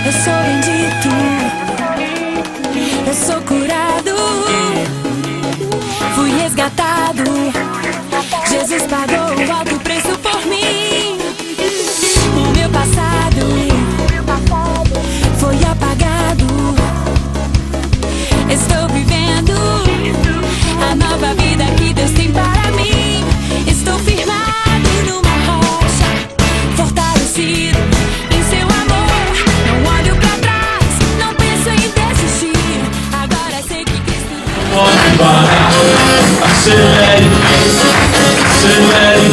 Eu sou bendito, eu sou curado, fui resgatado. Jesus pagou o alto preço por mim. O meu passado foi apagado. Estou vivendo a nova vida que Deus tem para mim. Estou firmado numa rocha, fortalecido em seu amor. Não olho pra trás, não penso em desistir. Agora sei que Cristo pode parar. Acelere, acelere,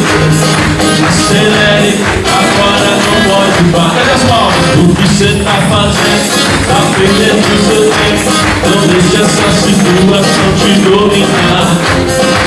acelere. Agora não pode parar. Pega as palmas. O que você tá fazendo? Tá perdendo o seu tempo. Não deixe essa situação te dominar.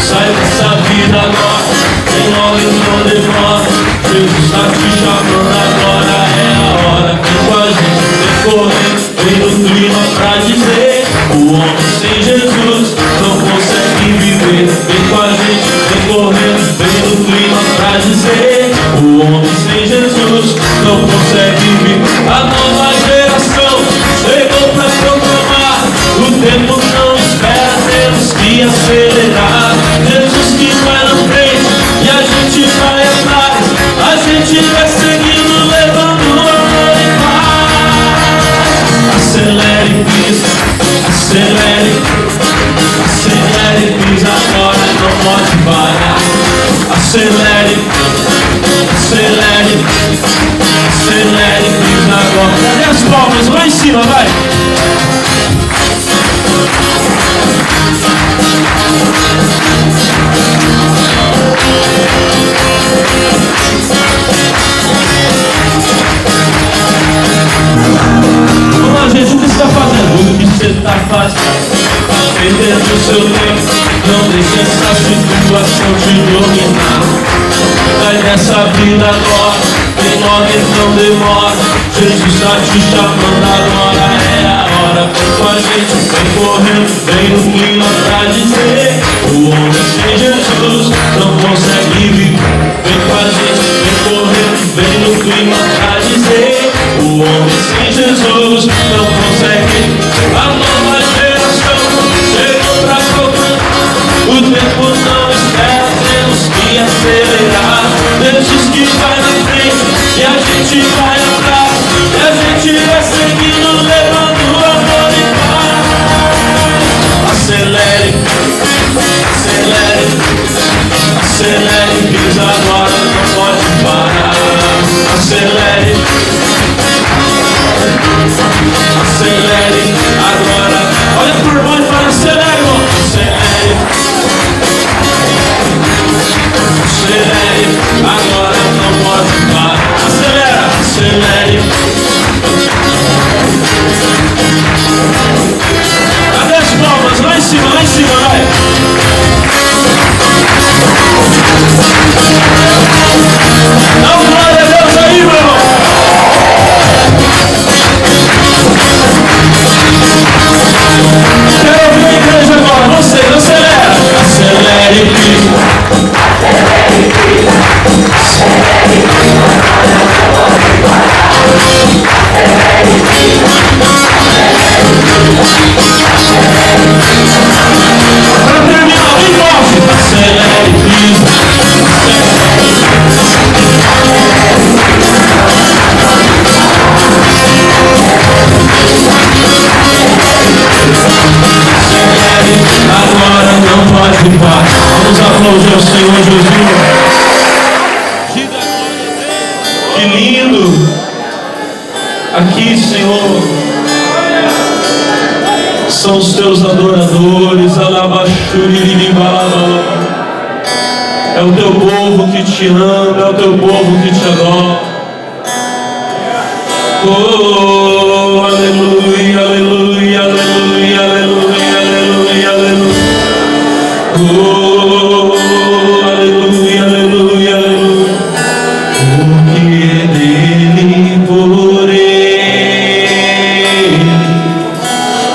Sai dessa vida agora, tem logo e não demora. Jesus tá te chamando agora, é a hora. Vem com a gente, vem correndo, vem no clima pra dizer: o homem sem Jesus não consegue viver. Vem com a gente, vem correndo, vem no clima pra dizer: o homem sem Jesus não consegue viver. A nova geração chegou pra proclamar: o tempo não espera, temos que acelerar. Jesus que vai na frente e a gente vai atrás. A gente vai seguindo, levando amor e paz. Acelere, pisa, acelere, acelere, pisa agora, não pode parar. Acelere, acelere, acelere, pisa agora. Cadê as palmas? Lá em cima, vai! Vamos lá, gente, o que você está fazendo? O que você está fazendo? Tá perdendo o seu tempo. Não deixe essa situação te dominar. Sai dessa vida agora, vem logo e não demora. Jesus está te chamando agora, é a hora. Vem com a gente, vem correndo, vem no clima pra dizer: o homem sem Jesus não consegue viver. Vem com a gente, vem correndo, vem no clima pra dizer: o homem sem Jesus não consegue. A nova geração chegou pra proclamar: o tempo não espera, temos que acelerar. Jesus que vai na frente e a gente vai atrás. E a gente vai seguindo, levando amor e paz. Acelere, acelere, acelere, pisa agora, não pode parar. Acelere, acelere, agora. Olha pro irmão e fala: acelere, irmão. Acelere, acelere, agora não pode parar. Acelera, acelere. Cadê as palmas? Lá em cima, vai. Dá um glória a Deus aí, meu irmão. Quero ouvir a igreja agora. Vocês, acelera. Acelere, Cristo. Acelere, Cristo. Acelere, Cristo. Acelere, Cristo. Para terminar, bem forte. Acelere, Cristo. Agora não pode parar. Vamos aplaudir ao Senhor Jesus. Que lindo. Aqui, Senhor, são os teus adoradores. É o teu povo que te ama, é o teu povo que te adora. Oh, aleluia, aleluia, aleluia, aleluia, aleluia, aleluia. Oh, aleluia, aleluia, aleluia. Porque dele, por ele,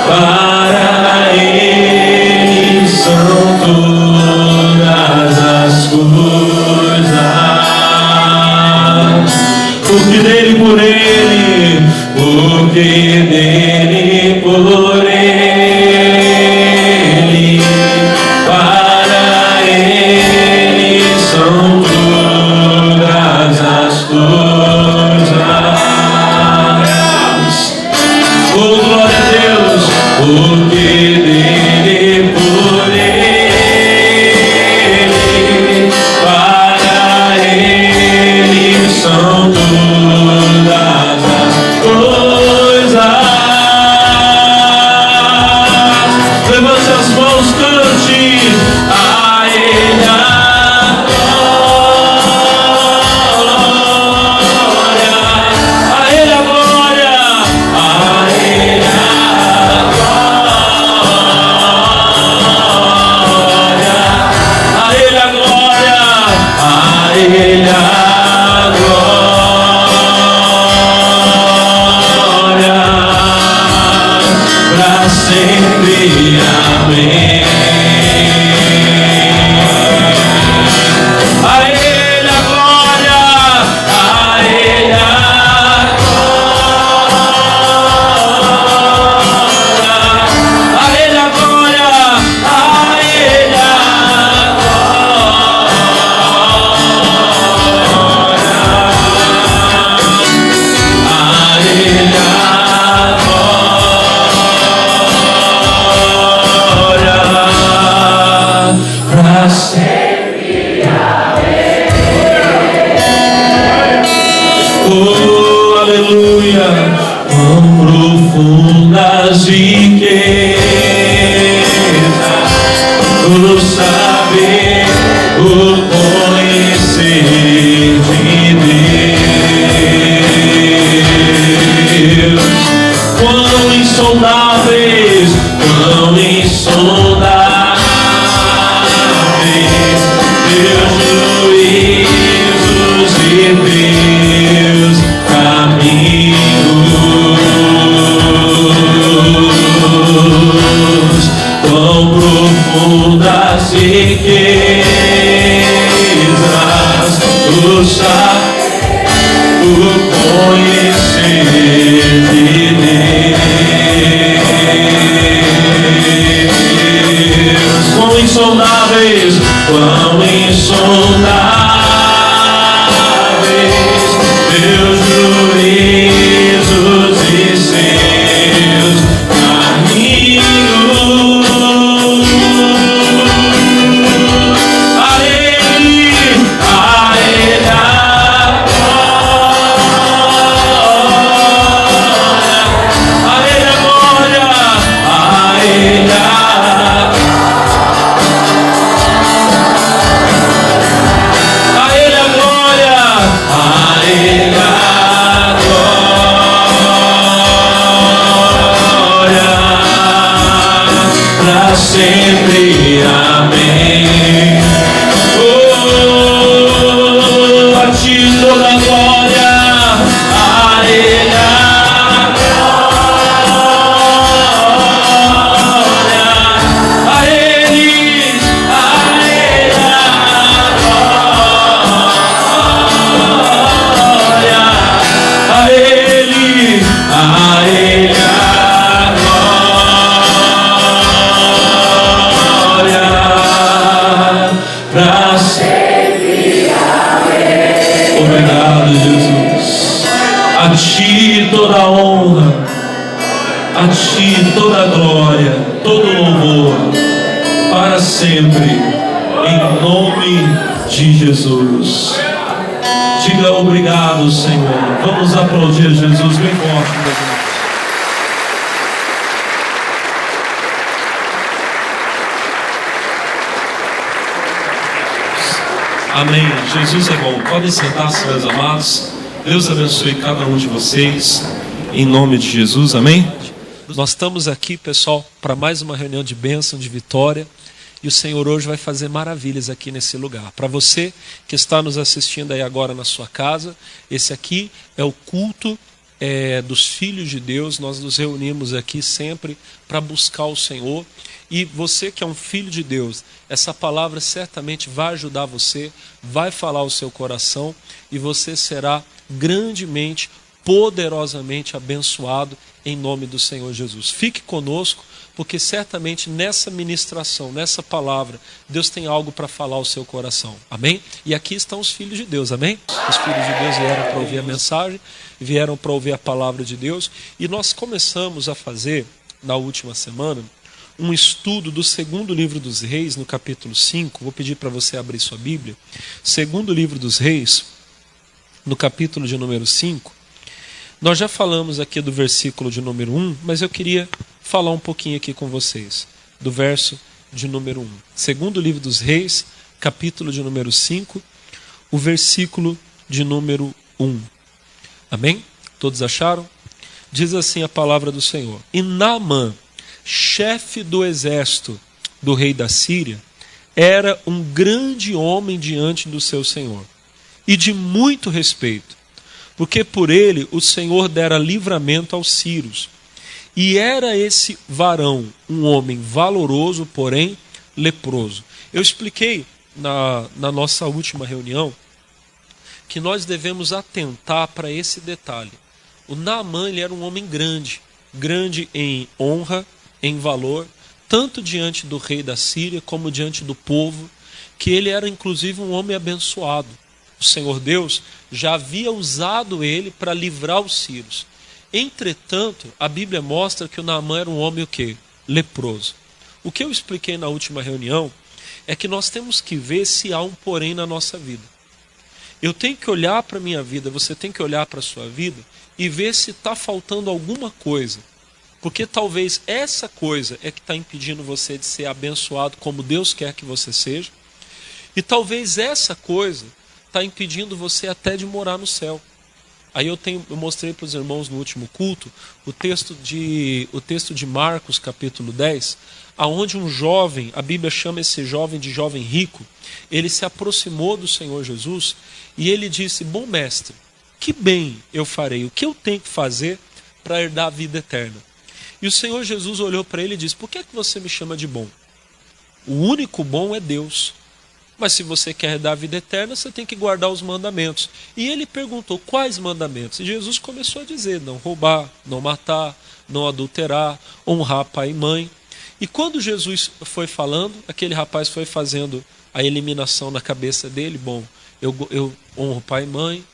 para ele são todas as coisas. Porque dele, por ele, porque dele, por ele, para ele são todas as coisas. Oh, glória a Deus, porque dele, por ele, para ele são todas as coisas. Levante as mãos, cante a ele a glória, a ele a glória, a ele a glória, a ele a glória, a ele a glória, pra sempre, amém. A ele a glória, a ele a glória, a ele a glória, a ele a glória, pra sempre, oh, aleluia. Quão profundas riquezas o saber, o conhecer de Deus. Quão insondáveis, quão insondáveis, teus juízos e teus caminhos. Quão profundas riquezas o saber, o conhecer de Deus. Quão insondáveis, quão insondáveis, teus juízos e seus caminhos. A ele a glória, a ele a glória, a ele a pra sempre, amém. Oh, a ti toda a glória, a ele a glória, a ele a glória, a ele a pra sempre, amém. Obrigado, Jesus. A ti toda a honra, a ti toda a glória, todo o louvor, para sempre, em nome de Jesus. Diga obrigado, Senhor. Vamos aplaudir Jesus bem forte, meu Deus. Amém. Jesus é bom. Podem sentar-se, meus amados. Deus abençoe cada um de vocês. Em nome de Jesus. Amém. Nós estamos aqui, pessoal, para mais uma reunião de bênção, de vitória. E o Senhor hoje vai fazer maravilhas aqui nesse lugar. Para você que está nos assistindo aí agora na sua casa, esse aqui é o culto dos filhos de Deus. Nós nos reunimos aqui sempre para buscar o Senhor. E você que é um filho de Deus, essa palavra certamente vai ajudar você, vai falar o seu coração e você será grandemente poderosamente abençoado em nome do Senhor Jesus. Fique conosco, porque certamente nessa ministração, nessa palavra, Deus tem algo para falar ao seu coração. Amém? E aqui estão os filhos de Deus, amém? Os filhos de Deus vieram para ouvir a mensagem, vieram para ouvir a palavra de Deus, e nós começamos a fazer, na última semana, um estudo do segundo livro dos Reis, no capítulo 5. Vou pedir para você abrir sua Bíblia. Segundo livro dos Reis, no capítulo de número 5. Nós já falamos aqui do versículo de número 1, mas eu queria falar um pouquinho aqui com vocês, do verso de número 1. Segundo livro dos Reis, capítulo de número 5, o versículo de número 1. Amém? Todos acharam? Diz assim a palavra do Senhor. E Naamã, chefe do exército do rei da Síria, era um grande homem diante do seu senhor, e de muito respeito, porque por ele o Senhor dera livramento aos sírios. E era esse varão um homem valoroso, porém leproso. Eu expliquei na nossa última reunião que nós devemos atentar para esse detalhe. O Naamã, ele era um homem grande, grande em honra, em valor, tanto diante do rei da Síria como diante do povo, que ele era inclusive um homem abençoado. O Senhor Deus já havia usado ele para livrar os sírios. Entretanto, a Bíblia mostra que o Naamã era um homem o quê? Leproso. O que eu expliquei na última reunião é que nós temos que ver se há um porém na nossa vida. Eu tenho que olhar para a minha vida, você tem que olhar para a sua vida e ver se está faltando alguma coisa. Porque talvez essa coisa é que está impedindo você de ser abençoado como Deus quer que você seja. E talvez essa coisa está impedindo você até de morar no céu. Aí eu mostrei para os irmãos no último culto o texto de Marcos, capítulo 10, aonde um jovem, a Bíblia chama esse jovem de jovem rico, ele se aproximou do Senhor Jesus e ele disse: bom mestre, que bem eu farei? O que eu tenho que fazer para herdar a vida eterna? E o Senhor Jesus olhou para ele e disse: por que é que você me chama de bom? O único bom é Deus. Mas se você quer dar a vida eterna, você tem que guardar os mandamentos. E ele perguntou: quais mandamentos? E Jesus começou a dizer: não roubar, não matar, não adulterar, honrar pai e mãe. E quando Jesus foi falando, aquele rapaz foi fazendo a eliminação na cabeça dele: bom, eu honro pai e mãe,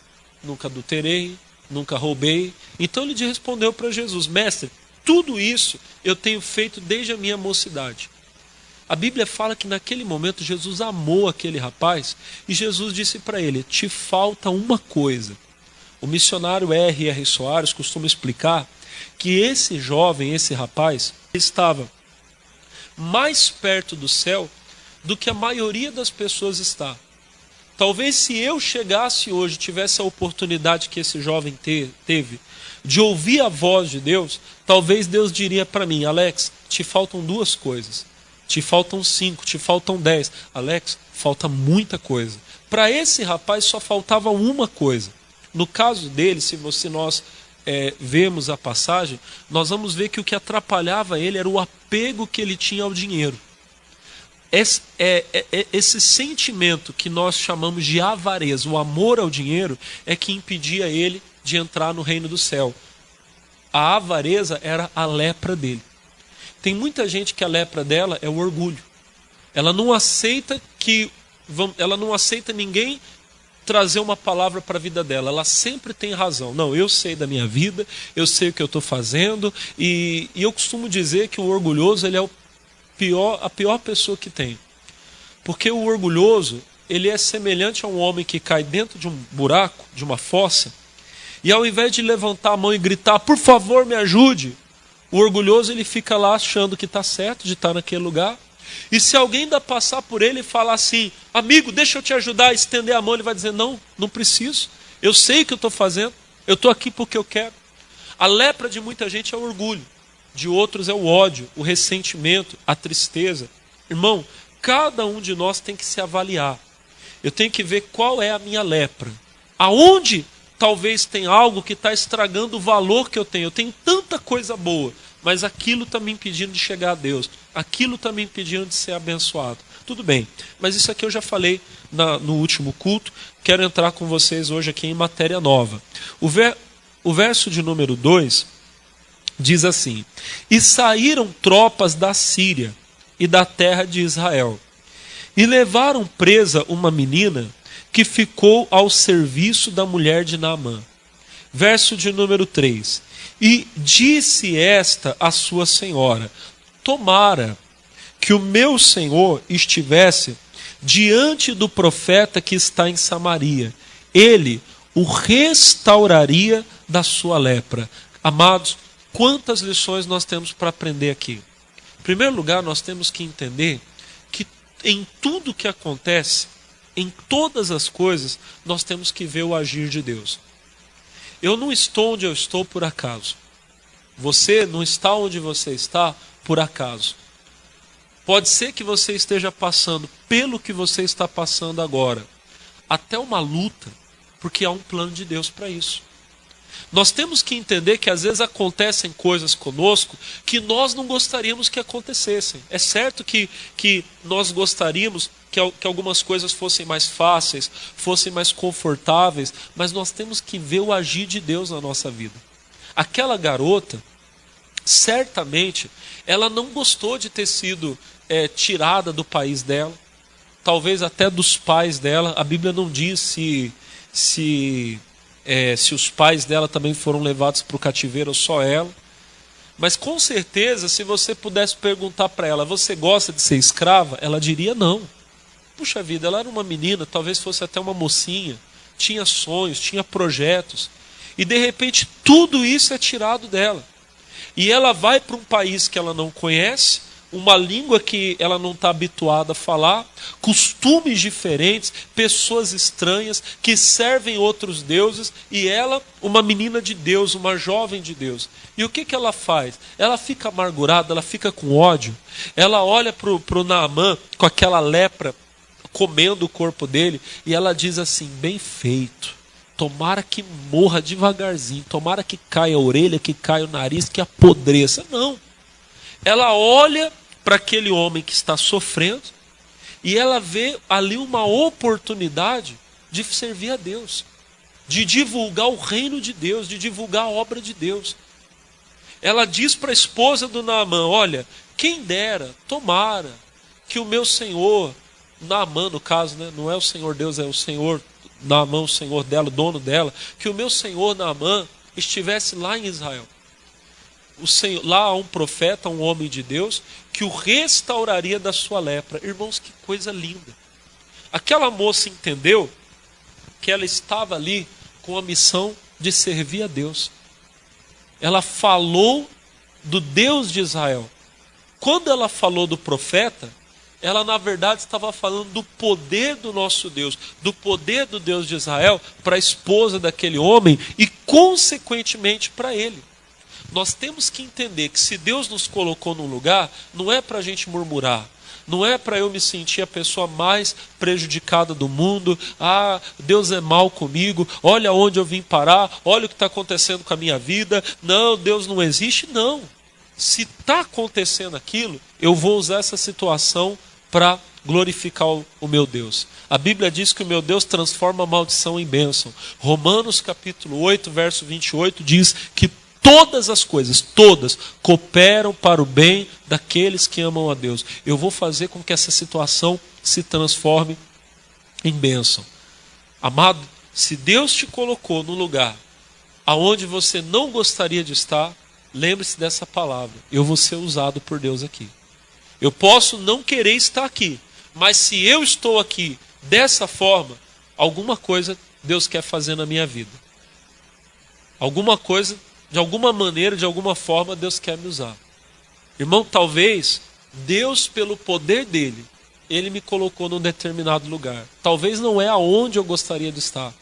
nunca adulterei, nunca roubei. Então ele respondeu para Jesus: mestre, tudo isso eu tenho feito desde a minha mocidade. A Bíblia fala que naquele momento Jesus amou aquele rapaz e Jesus disse para ele: te falta uma coisa. O missionário R.R. Soares costuma explicar que esse jovem, esse rapaz, estava mais perto do céu do que a maioria das pessoas está. Talvez se eu chegasse hoje, tivesse a oportunidade que esse jovem teve de ouvir a voz de Deus, talvez Deus diria para mim: Alex, te faltam duas coisas. Te faltam 5, te faltam 10. Alex, falta muita coisa. Para esse rapaz só faltava uma coisa. No caso dele, se nós vemos a passagem, nós vamos ver que o que atrapalhava ele era o apego que ele tinha ao dinheiro. Esse sentimento que nós chamamos de avareza, o amor ao dinheiro, é que impedia ele de entrar no reino do céu. A avareza era a lepra dele. Tem muita gente que a lepra dela é o orgulho. Ela não aceita ninguém trazer uma palavra para a vida dela. Ela sempre tem razão. Não, eu sei da minha vida, eu sei o que eu estou fazendo. E eu costumo dizer que o orgulhoso, ele é a pior pessoa que tem. Porque o orgulhoso, ele é semelhante a um homem que cai dentro de um buraco, de uma fossa, e ao invés de levantar a mão e gritar: por favor, me ajude, o orgulhoso, ele fica lá achando que está certo de estar naquele lugar. E se alguém ainda passar por ele e falar assim: amigo, deixa eu te ajudar, estender a mão, ele vai dizer: não, não preciso. Eu sei o que eu estou fazendo. Eu estou aqui porque eu quero. A lepra de muita gente é o orgulho. De outros é o ódio, o ressentimento, a tristeza. Irmão, cada um de nós tem que se avaliar. Eu tenho que ver qual é a minha lepra. Aonde talvez tem algo que está estragando o valor que eu tenho. Eu tenho tanta coisa boa, mas aquilo está me impedindo de chegar a Deus. Aquilo está me impedindo de ser abençoado. Tudo bem, mas isso aqui eu já falei no último culto. Quero entrar com vocês hoje aqui em matéria nova. O verso de número 2 diz assim: e saíram tropas da Síria e da terra de Israel, e levaram presa uma menina que ficou ao serviço da mulher de Naamã. Verso de número 3: e disse esta à sua senhora: tomara que o meu senhor estivesse diante do profeta que está em Samaria, ele o restauraria da sua lepra. Amados, quantas lições nós temos para aprender aqui? Em primeiro lugar, nós temos que entender que em tudo que acontece, em todas as coisas, nós temos que ver o agir de Deus. Eu não estou onde eu estou por acaso. Você não está onde você está por acaso. Pode ser que você esteja passando pelo que você está passando agora, até uma luta, porque há um plano de Deus para isso. Nós temos que entender que às vezes acontecem coisas conosco que nós não gostaríamos que acontecessem. É certo que nós gostaríamos que algumas coisas fossem mais fáceis, fossem mais confortáveis, mas nós temos que ver o agir de Deus na nossa vida. Aquela garota, certamente, ela não gostou de ter sido tirada do país dela, talvez até dos pais dela. A Bíblia não diz se os pais dela também foram levados para o cativeiro ou só ela. Mas com certeza, se você pudesse perguntar para ela: você gosta de ser escrava? Ela diria não. Puxa vida, ela era uma menina, talvez fosse até uma mocinha, tinha sonhos, tinha projetos, e de repente tudo isso é tirado dela. E ela vai para um país que ela não conhece, uma língua que ela não está habituada a falar, costumes diferentes, pessoas estranhas que servem outros deuses, e ela, uma menina de Deus, uma jovem de Deus. E o que ela faz? Ela fica amargurada, ela fica com ódio, ela olha para o Naamã com aquela lepra comendo o corpo dele, e ela diz assim: bem feito, tomara que morra devagarzinho, tomara que caia a orelha, que caia o nariz, que apodreça. Não. Ela olha para aquele homem que está sofrendo e ela vê ali uma oportunidade de servir a Deus, de divulgar o reino de Deus, de divulgar a obra de Deus. Ela diz para a esposa do Naamã: olha, quem dera, tomara que o meu senhor, Naamã no caso, né? Não é o Senhor Deus, é o Senhor Naamã, o Senhor dela, o dono dela, que o meu senhor Naamã estivesse lá em Israel. Lá há um profeta, um homem de Deus, que o restauraria da sua lepra. Irmãos, que coisa linda. Aquela moça entendeu que ela estava ali com a missão de servir a Deus. Ela falou do Deus de Israel. Quando ela falou do profeta, ela na verdade estava falando do poder do nosso Deus, do poder do Deus de Israel para a esposa daquele homem e consequentemente para ele. Nós temos que entender que se Deus nos colocou num lugar, não é para a gente murmurar, não é para eu me sentir a pessoa mais prejudicada do mundo. Ah, Deus é mal comigo, olha onde eu vim parar, olha o que está acontecendo com a minha vida. Não, Deus não existe. Não. Se está acontecendo aquilo, eu vou usar essa situação para glorificar o meu Deus. A Bíblia diz que o meu Deus transforma a maldição em bênção. Romanos capítulo 8, verso 28 diz que todas as coisas, todas, cooperam para o bem daqueles que amam a Deus. Eu vou fazer com que essa situação se transforme em bênção. Amado, se Deus te colocou num lugar aonde você não gostaria de estar, lembre-se dessa palavra: eu vou ser usado por Deus aqui. Eu posso não querer estar aqui, mas se eu estou aqui dessa forma, alguma coisa Deus quer fazer na minha vida. Alguma coisa, de alguma maneira, de alguma forma, Deus quer me usar. Irmão, talvez Deus, pelo poder dele, ele me colocou num determinado lugar. Talvez não é aonde eu gostaria de estar.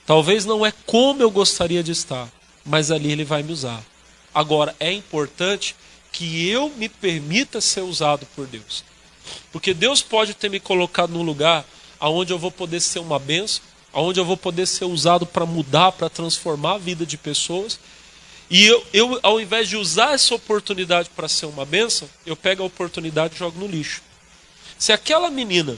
Talvez não é como eu gostaria de estar. Mas ali ele vai me usar. Agora, é importante que eu me permita ser usado por Deus. Porque Deus pode ter me colocado num lugar onde eu vou poder ser uma bênção, onde eu vou poder ser usado para mudar, para transformar a vida de pessoas. E eu, ao invés de usar essa oportunidade para ser uma bênção, eu pego a oportunidade e jogo no lixo. Se aquela menina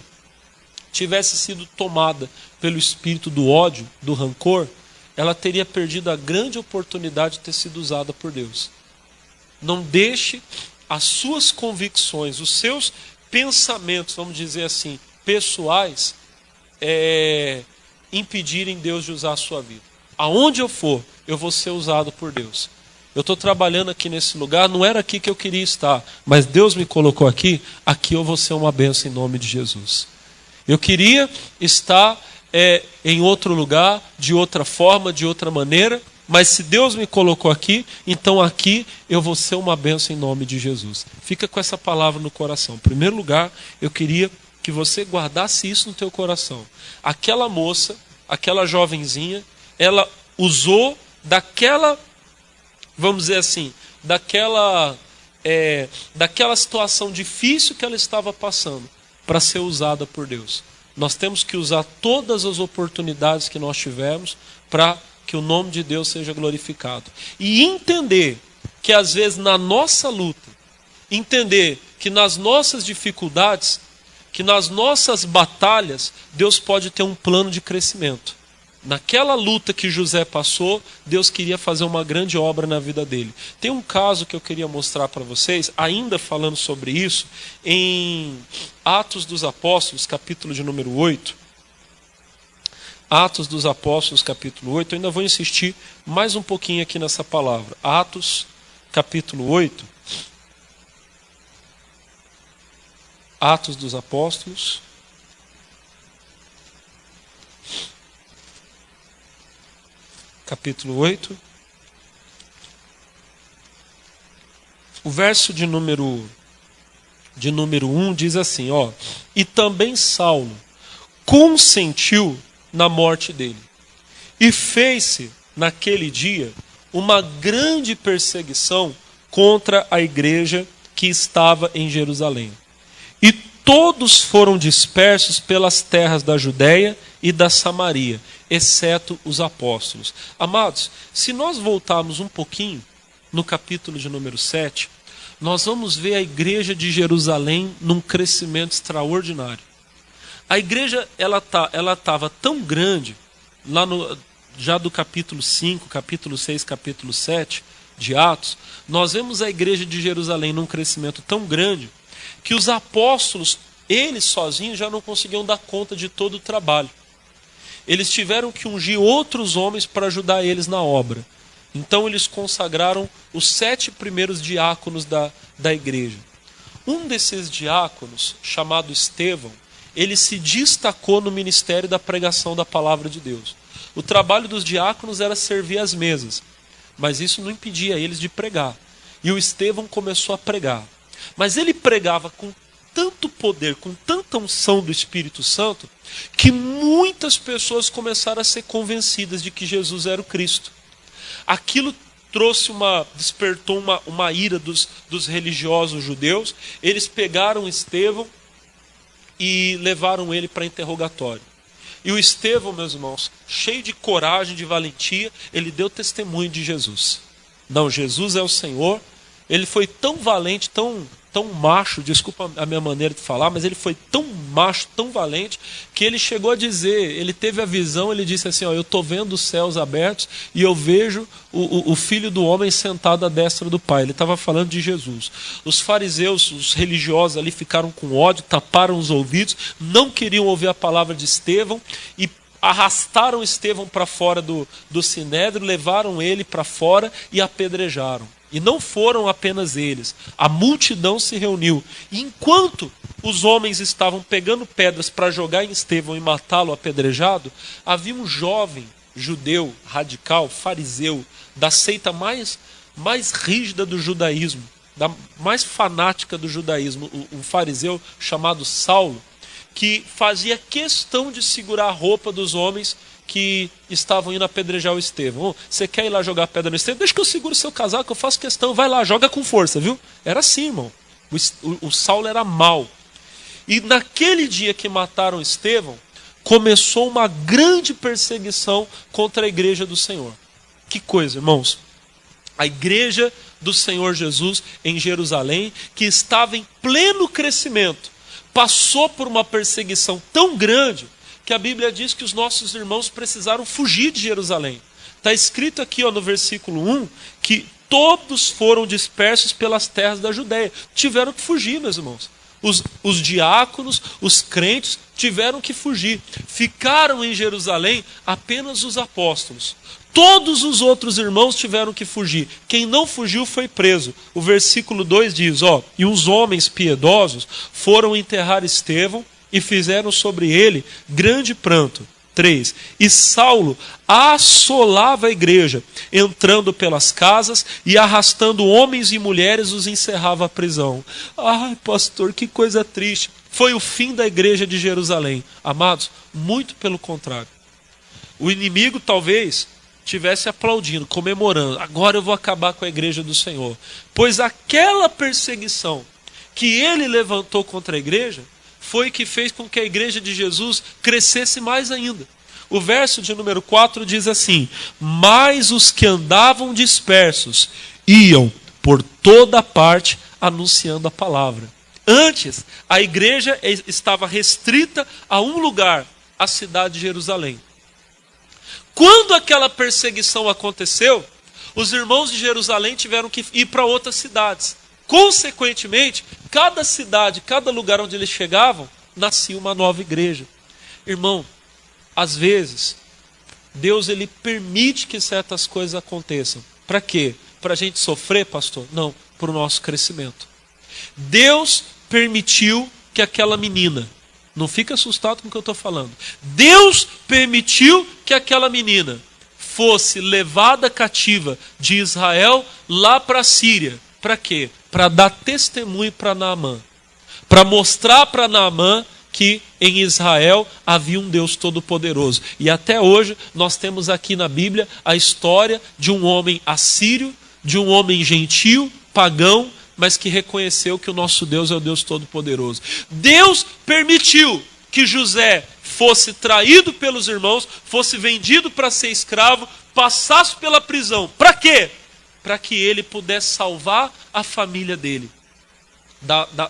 tivesse sido tomada pelo espírito do ódio, do rancor, ela teria perdido a grande oportunidade de ter sido usada por Deus. Não deixe as suas convicções, os seus pensamentos, vamos dizer assim, pessoais, impedirem Deus de usar a sua vida. Aonde eu for, eu vou ser usado por Deus. Eu estou trabalhando aqui nesse lugar, não era aqui que eu queria estar, mas Deus me colocou aqui eu vou ser uma bênção em nome de Jesus. Eu queria estar em outro lugar, de outra forma, de outra maneira, mas se Deus me colocou aqui, então aqui eu vou ser uma bênção em nome de Jesus. Fica com essa palavra no coração. Em primeiro lugar, eu queria que você guardasse isso no teu coração. Aquela moça, aquela jovenzinha, ela usou daquela, vamos dizer assim, daquela situação difícil que ela estava passando para ser usada por Deus. Nós temos que usar todas as oportunidades que nós tivermos para que o nome de Deus seja glorificado. E entender que às vezes na nossa luta, entender que nas nossas dificuldades, que nas nossas batalhas, Deus pode ter um plano de crescimento. Naquela luta que José passou, Deus queria fazer uma grande obra na vida dele. Tem um caso que eu queria mostrar para vocês, ainda falando sobre isso, em Atos dos Apóstolos, capítulo de número 8. Atos dos Apóstolos, capítulo 8. Eu ainda vou insistir mais um pouquinho aqui nessa palavra. Atos, capítulo 8. Atos dos Apóstolos. Capítulo 8. O verso de número 1 diz assim, e também Saulo consentiu na morte dele, e fez-se naquele dia uma grande perseguição contra a igreja que estava em Jerusalém. E todos foram dispersos pelas terras da Judéia e da Samaria, exceto os apóstolos. Amados, se nós voltarmos um pouquinho no capítulo de número 7, nós vamos ver a igreja de Jerusalém num crescimento extraordinário. A igreja ela estava tão grande, já do capítulo 5, capítulo 6, capítulo 7 de Atos, nós vemos a igreja de Jerusalém num crescimento tão grande, que os apóstolos, eles sozinhos já não conseguiam dar conta de todo o trabalho. Eles tiveram que ungir outros homens para ajudar eles na obra. Então eles consagraram os 7 primeiros diáconos da igreja. Um desses diáconos, chamado Estevão, ele se destacou no ministério da pregação da palavra de Deus. O trabalho dos diáconos era servir as mesas, mas isso não impedia eles de pregar. E o Estevão começou a pregar. Mas ele pregava com tanto poder, com tanta unção do Espírito Santo, que muitas pessoas começaram a ser convencidas de que Jesus era o Cristo. Aquilo despertou uma ira dos religiosos judeus. Eles pegaram Estevão e levaram ele para interrogatório. E o Estevão, meus irmãos, cheio de coragem, de valentia, ele deu testemunho de Jesus. Não, Jesus é o Senhor. Ele foi tão valente, tão macho, desculpa a minha maneira de falar, mas ele foi tão macho, tão valente, que ele chegou a dizer, ele teve a visão, ele disse assim, eu estou vendo os céus abertos e eu vejo o Filho do Homem sentado à destra do Pai. Ele estava falando de Jesus. Os fariseus, os religiosos ali ficaram com ódio, taparam os ouvidos, não queriam ouvir a palavra de Estevão e arrastaram Estevão para fora do sinédrio, levaram ele para fora e apedrejaram. E não foram apenas eles, a multidão se reuniu. E enquanto os homens estavam pegando pedras para jogar em Estevão e matá-lo apedrejado, havia um jovem judeu, radical, fariseu, da seita mais rígida do judaísmo, da mais fanática do judaísmo, um fariseu chamado Saulo, que fazia questão de segurar a roupa dos homens que estavam indo apedrejar o Estevão. Você quer ir lá jogar pedra no Estevão? Deixa que eu seguro o seu casaco, eu faço questão. Vai lá, joga com força, viu? Era assim, irmão. O Saulo era mau. E naquele dia que mataram Estevão, começou uma grande perseguição contra a igreja do Senhor. Que coisa, irmãos. A igreja do Senhor Jesus em Jerusalém, que estava em pleno crescimento, passou por uma perseguição tão grande que a Bíblia diz que os nossos irmãos precisaram fugir de Jerusalém. Está escrito aqui no versículo 1 que todos foram dispersos pelas terras da Judéia. Tiveram que fugir, meus irmãos. Os diáconos, os crentes tiveram que fugir. Ficaram em Jerusalém apenas os apóstolos. Todos os outros irmãos tiveram que fugir. Quem não fugiu foi preso. O versículo 2 diz, e uns homens piedosos foram enterrar Estevão e fizeram sobre ele grande pranto. 3. E Saulo assolava a igreja, entrando pelas casas e arrastando homens e mulheres, os encerrava à prisão. Ai, pastor, que coisa triste. Foi o fim da igreja de Jerusalém. Amados, muito pelo contrário. O inimigo talvez estivesse aplaudindo, comemorando. Agora eu vou acabar com a igreja do Senhor. Pois aquela perseguição que ele levantou contra a igreja foi que fez com que a igreja de Jesus crescesse mais ainda. O verso de número 4 diz assim: mas os que andavam dispersos iam por toda parte anunciando a palavra. Antes, a igreja estava restrita a um lugar, a cidade de Jerusalém. Quando aquela perseguição aconteceu, os irmãos de Jerusalém tiveram que ir para outras cidades. Consequentemente, cada cidade, cada lugar onde eles chegavam, nascia uma nova igreja. Irmão, às vezes, Deus ele permite que certas coisas aconteçam. Para quê? Para a gente sofrer, pastor? Não, para o nosso crescimento. Deus permitiu que aquela menina, não fica assustado com o que eu estou falando, Deus permitiu que aquela menina fosse levada cativa de Israel lá para a Síria. Para quê? Para dar testemunho para Naamã. Para mostrar para Naamã que em Israel havia um Deus todo-poderoso. E até hoje nós temos aqui na Bíblia a história de um homem assírio, de um homem gentil, pagão, mas que reconheceu que o nosso Deus é o Deus todo-poderoso. Deus permitiu que José fosse traído pelos irmãos, fosse vendido para ser escravo, passasse pela prisão. Para quê? Para que ele pudesse salvar a família dele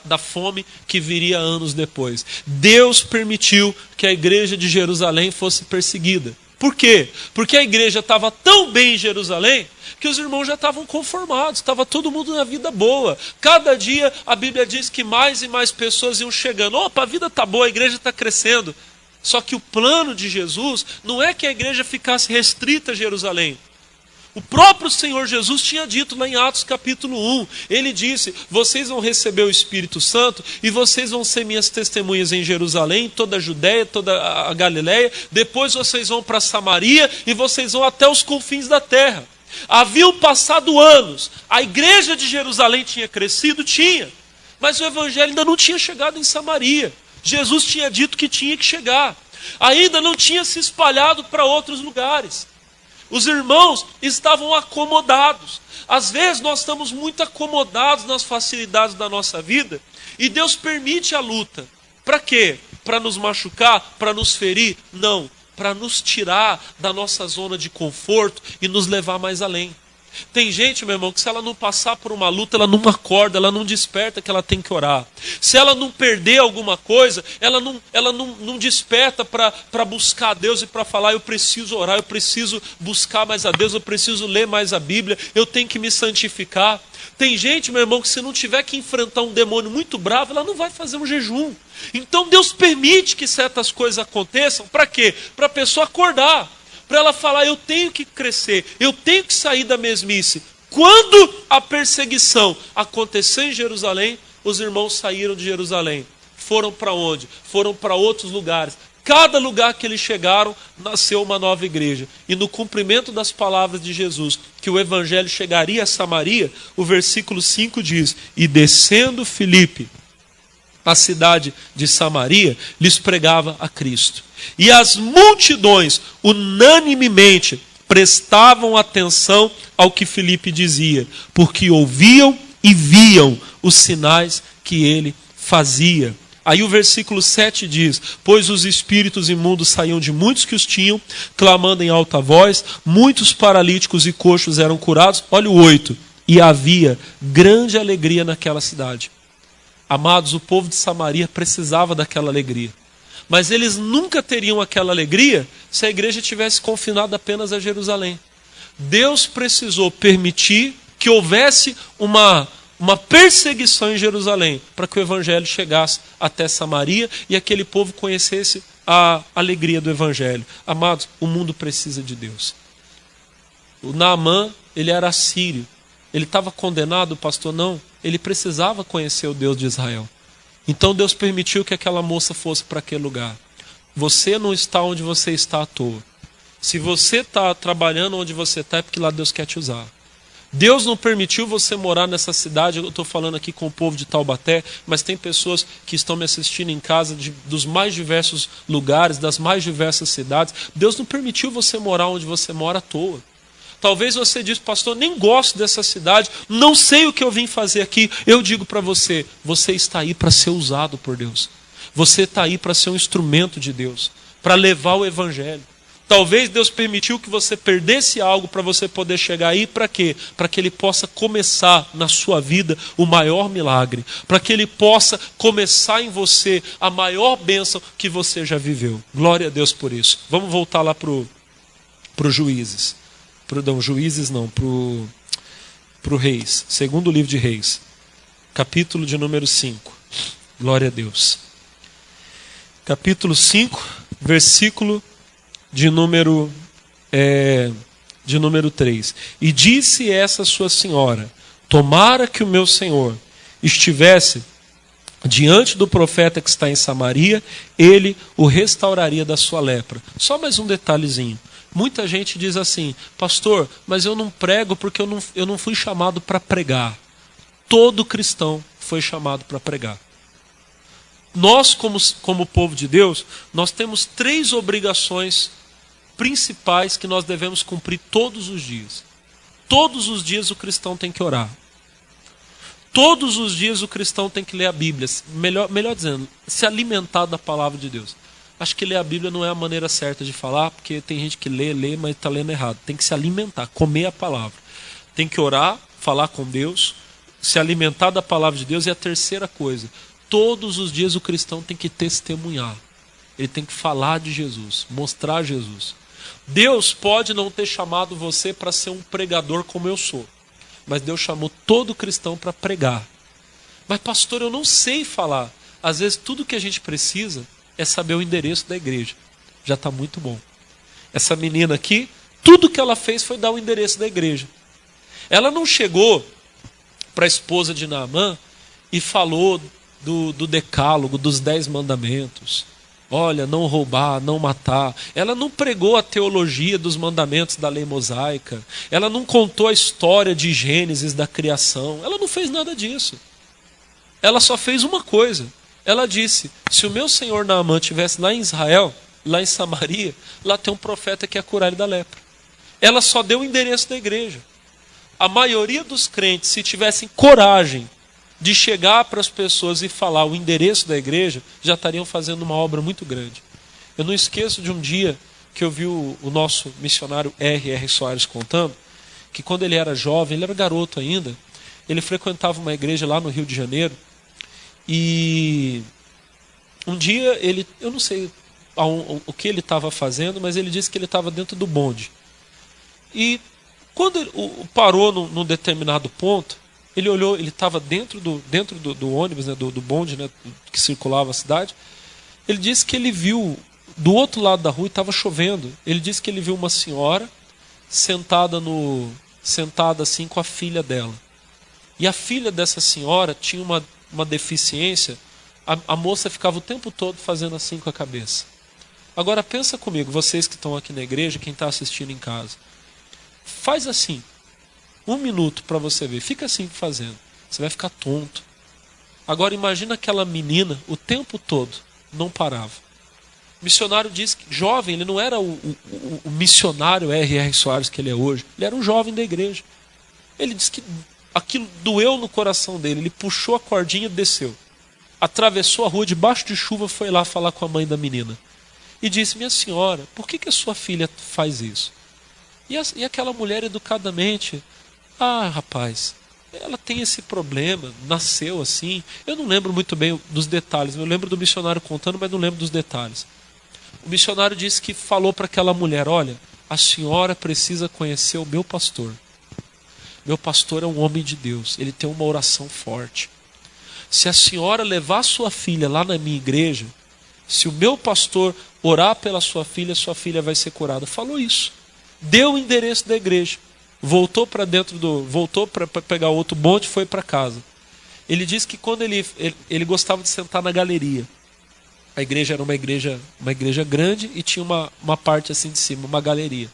da fome que viria anos depois. Deus permitiu que a igreja de Jerusalém fosse perseguida. Por quê? Porque a igreja estava tão bem em Jerusalém que os irmãos já estavam conformados, estava todo mundo na vida boa. Cada dia a Bíblia diz que mais e mais pessoas iam chegando. Opa, a vida está boa, a igreja está crescendo. Só que o plano de Jesus não é que a igreja ficasse restrita a Jerusalém. O próprio Senhor Jesus tinha dito lá em Atos capítulo 1, ele disse: vocês vão receber o Espírito Santo e vocês vão ser minhas testemunhas em Jerusalém, toda a Judéia, toda a Galiléia, depois vocês vão para Samaria e vocês vão até os confins da terra. Haviam passado anos, a igreja de Jerusalém tinha crescido, mas o evangelho ainda não tinha chegado em Samaria. Jesus tinha dito que tinha que chegar, ainda não tinha se espalhado para outros lugares. Os irmãos estavam acomodados. Às vezes nós estamos muito acomodados nas facilidades da nossa vida e Deus permite a luta. Para quê? Para nos machucar? Para nos ferir? Não. Para nos tirar da nossa zona de conforto e nos levar mais além. Tem gente, meu irmão, que se ela não passar por uma luta, ela não acorda, ela não desperta que ela tem que orar. Se ela não perder alguma coisa, ela não desperta para buscar a Deus e para falar: eu preciso orar, eu preciso buscar mais a Deus, eu preciso ler mais a Bíblia, eu tenho que me santificar. Tem gente, meu irmão, que se não tiver que enfrentar um demônio muito bravo, ela não vai fazer um jejum. Então Deus permite que certas coisas aconteçam, para quê? Para a pessoa acordar. Para ela falar: eu tenho que crescer, eu tenho que sair da mesmice. Quando a perseguição aconteceu em Jerusalém, os irmãos saíram de Jerusalém. Foram para onde? Foram para outros lugares. Cada lugar que eles chegaram, nasceu uma nova igreja. E no cumprimento das palavras de Jesus, que o evangelho chegaria a Samaria, o versículo 5 diz: e descendo Filipe a cidade de Samaria, lhes pregava a Cristo. E as multidões unanimemente prestavam atenção ao que Filipe dizia, porque ouviam e viam os sinais que ele fazia. Aí o versículo 7 diz: pois os espíritos imundos saíam de muitos que os tinham, clamando em alta voz, muitos paralíticos e coxos eram curados. Olha o 8. E havia grande alegria naquela cidade. Amados, o povo de Samaria precisava daquela alegria. Mas eles nunca teriam aquela alegria se a igreja tivesse confinado apenas a Jerusalém. Deus precisou permitir que houvesse uma perseguição em Jerusalém para que o evangelho chegasse até Samaria e aquele povo conhecesse a alegria do evangelho. Amados, o mundo precisa de Deus. O Naamã, ele era assírio. Ele estava condenado, pastor? Não. Ele precisava conhecer o Deus de Israel. Então Deus permitiu que aquela moça fosse para aquele lugar. Você não está onde você está à toa. Se você está trabalhando onde você está, é porque lá Deus quer te usar. Deus não permitiu você morar nessa cidade. Eu estou falando aqui com o povo de Taubaté, mas tem pessoas que estão me assistindo em casa dos mais diversos lugares, das mais diversas cidades. Deus não permitiu você morar onde você mora à toa. Talvez você diz, pastor, nem gosto dessa cidade, não sei o que eu vim fazer aqui. Eu digo para você, você está aí para ser usado por Deus. Você está aí para ser um instrumento de Deus, para levar o evangelho. Talvez Deus permitiu que você perdesse algo para você poder chegar aí, para quê? Para que Ele possa começar na sua vida o maior milagre. Para que Ele possa começar em você a maior bênção que você já viveu. Glória a Deus por isso. Vamos voltar lá para o Juízes. Para o Reis. Segundo livro de Reis. Capítulo de número 5. Glória a Deus. Capítulo 5, versículo de número 3. E disse essa sua senhora: tomara que o meu senhor estivesse diante do profeta que está em Samaria, ele o restauraria da sua lepra. Só mais um detalhezinho. Muita gente diz assim, pastor, mas eu não prego porque eu não fui chamado para pregar. Todo cristão foi chamado para pregar. Nós, como povo de Deus, nós temos 3 obrigações principais que nós devemos cumprir todos os dias. Todos os dias o cristão tem que orar. Todos os dias o cristão tem que ler a Bíblia. Melhor dizendo, se alimentar da palavra de Deus. Acho que ler a Bíblia não é a maneira certa de falar, porque tem gente que lê, mas está lendo errado. Tem que se alimentar, comer a palavra. Tem que orar, falar com Deus, se alimentar da palavra de Deus. E a terceira coisa, todos os dias o cristão tem que testemunhar. Ele tem que falar de Jesus, mostrar Jesus. Deus pode não ter chamado você para ser um pregador como eu sou, mas Deus chamou todo cristão para pregar. Mas pastor, eu não sei falar. Às vezes tudo que a gente precisa é saber o endereço da igreja. Já está muito bom. Essa menina aqui, tudo que ela fez foi dar o endereço da igreja. Ela não chegou para a esposa de Naamã e falou do decálogo, dos 10 mandamentos. Olha, não roubar, não matar. Ela não pregou a teologia dos mandamentos da lei mosaica. Ela não contou a história de Gênesis, da criação. Ela não fez nada disso. Ela só fez uma coisa. Ela disse, se o meu senhor Naamã estivesse lá em Israel, lá em Samaria, lá tem um profeta que ia curar ele da lepra. Ela só deu o endereço da igreja. A maioria dos crentes, se tivessem coragem de chegar para as pessoas e falar o endereço da igreja, já estariam fazendo uma obra muito grande. Eu não esqueço de um dia que eu vi o nosso missionário R.R. Soares contando, que quando ele era jovem, ele era garoto ainda, ele frequentava uma igreja lá no Rio de Janeiro, e um dia eu não sei o que ele estava fazendo, mas ele disse que ele estava dentro do bonde. E quando ele parou num determinado ponto, ele olhou, ele estava dentro do ônibus, né, do bonde, né, que circulava a cidade. Ele disse que ele viu, do outro lado da rua, estava chovendo. Ele disse que ele viu uma senhora sentada assim com a filha dela. E a filha dessa senhora tinha uma deficiência. A moça ficava o tempo todo fazendo assim com a cabeça. Agora pensa comigo, vocês que estão aqui na igreja, quem está assistindo em casa. Faz assim. 1 minuto para você ver. Fica assim fazendo. Você vai ficar tonto. Agora imagina aquela menina o tempo todo. Não parava. O missionário disse que jovem, ele não era o missionário R.R. Soares que ele é hoje. Ele era um jovem da igreja. Ele disse que aquilo doeu no coração dele. Ele puxou a cordinha e desceu. Atravessou a rua debaixo de chuva, foi lá falar com a mãe da menina. E disse, minha senhora, por que a sua filha faz isso? E aquela mulher educadamente... Ah, rapaz, ela tem esse problema, nasceu assim. Eu não lembro muito bem dos detalhes. Eu lembro do missionário contando, mas não lembro dos detalhes. O missionário disse que falou para aquela mulher, olha, a senhora precisa conhecer o meu pastor. Meu pastor é um homem de Deus, ele tem uma oração forte. Se a senhora levar sua filha lá na minha igreja, se o meu pastor orar pela sua filha vai ser curada. Falou isso. Deu o endereço da igreja. Voltou para pegar outro bonde e foi para casa. Ele disse que quando ele gostava de sentar na galeria. A igreja era uma igreja grande e tinha uma parte assim de cima, uma galeria.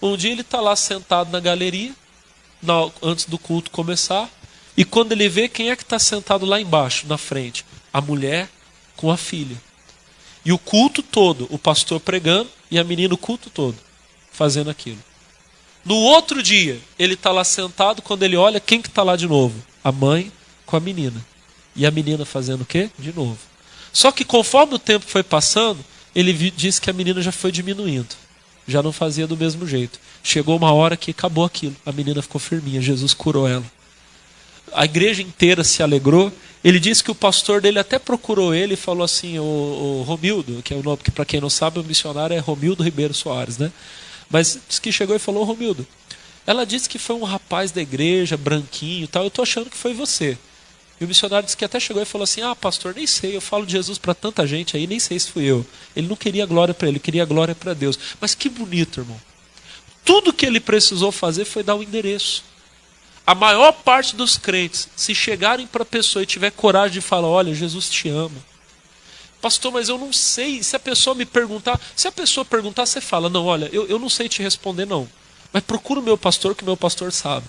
Um dia ele está lá sentado na galeria, antes do culto começar, e quando ele vê quem é que está sentado lá embaixo, na frente, a mulher com a filha. E o culto todo, o pastor pregando e a menina o culto todo, fazendo aquilo. No outro dia, ele está lá sentado, quando ele olha, quem que está lá de novo? A mãe com a menina. E a menina fazendo o quê? De novo. Só que conforme o tempo foi passando, ele disse que a menina já foi diminuindo. Já não fazia do mesmo jeito. Chegou uma hora que acabou aquilo. A menina ficou firminha, Jesus curou ela. A igreja inteira se alegrou. Ele disse que o pastor dele até procurou ele e falou assim, o Romildo, que é o nome que para quem não sabe, o missionário é Romildo Ribeiro Soares, né? Mas disse que chegou e falou, Romildo, ela disse que foi um rapaz da igreja, branquinho e tal, eu estou achando que foi você. E o missionário disse que até chegou e falou assim, pastor, nem sei, eu falo de Jesus para tanta gente aí, nem sei se fui eu. Ele não queria glória para ele, queria glória para Deus. Mas que bonito, irmão. Tudo que ele precisou fazer foi dar o endereço. A maior parte dos crentes, se chegarem para a pessoa e tiver coragem de falar, olha, Jesus te ama. Pastor, mas eu não sei, se a pessoa me perguntar, você fala, não, olha, eu não sei te responder não, mas procura o meu pastor, que o meu pastor sabe.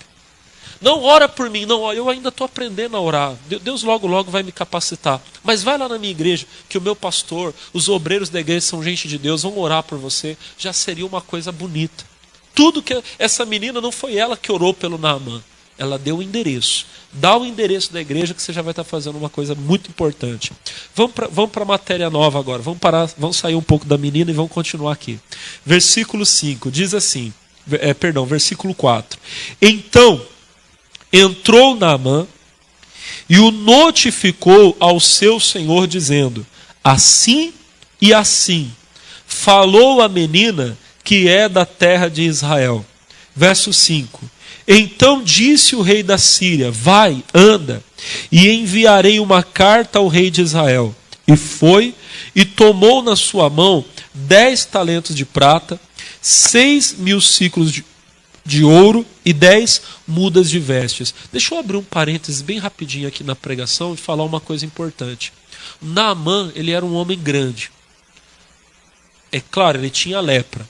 Não ora por mim, não, eu ainda estou aprendendo a orar, Deus logo logo vai me capacitar, mas vai lá na minha igreja, que o meu pastor, os obreiros da igreja são gente de Deus, vão orar por você, já seria uma coisa bonita. Tudo que essa menina, não foi ela que orou pelo Naamã, ela deu o endereço. Dá o endereço da igreja que você já vai estar fazendo uma coisa muito importante. Vamos para a matéria nova agora. Vamos sair um pouco da menina e vamos continuar aqui. Versículo 5 diz assim, versículo 4. Então entrou Naamã e o notificou ao seu senhor dizendo, assim e assim falou a menina que é da terra de Israel. Verso 5. Então disse o rei da Síria, vai, anda, e enviarei uma carta ao rei de Israel. E foi, e tomou na sua mão 10 talentos de prata, 6.000 ciclos de ouro e 10 mudas de vestes. Deixa eu abrir um parênteses bem rapidinho aqui na pregação e falar uma coisa importante. Naamã, ele era um homem grande. É claro, ele tinha lepra.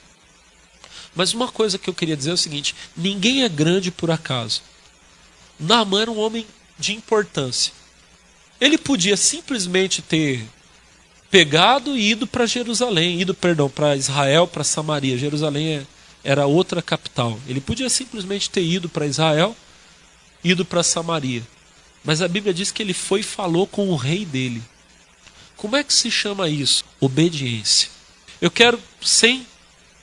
Mas uma coisa que eu queria dizer é o seguinte, ninguém é grande por acaso. Naamã era um homem de importância. Ele podia simplesmente ter pegado e ido para Jerusalém, para Israel, para Samaria. Jerusalém era outra capital. Ele podia simplesmente ter ido para Israel, ido para Samaria. Mas a Bíblia diz que ele foi e falou com o rei dele. Como é que se chama isso? Obediência. Eu quero, sem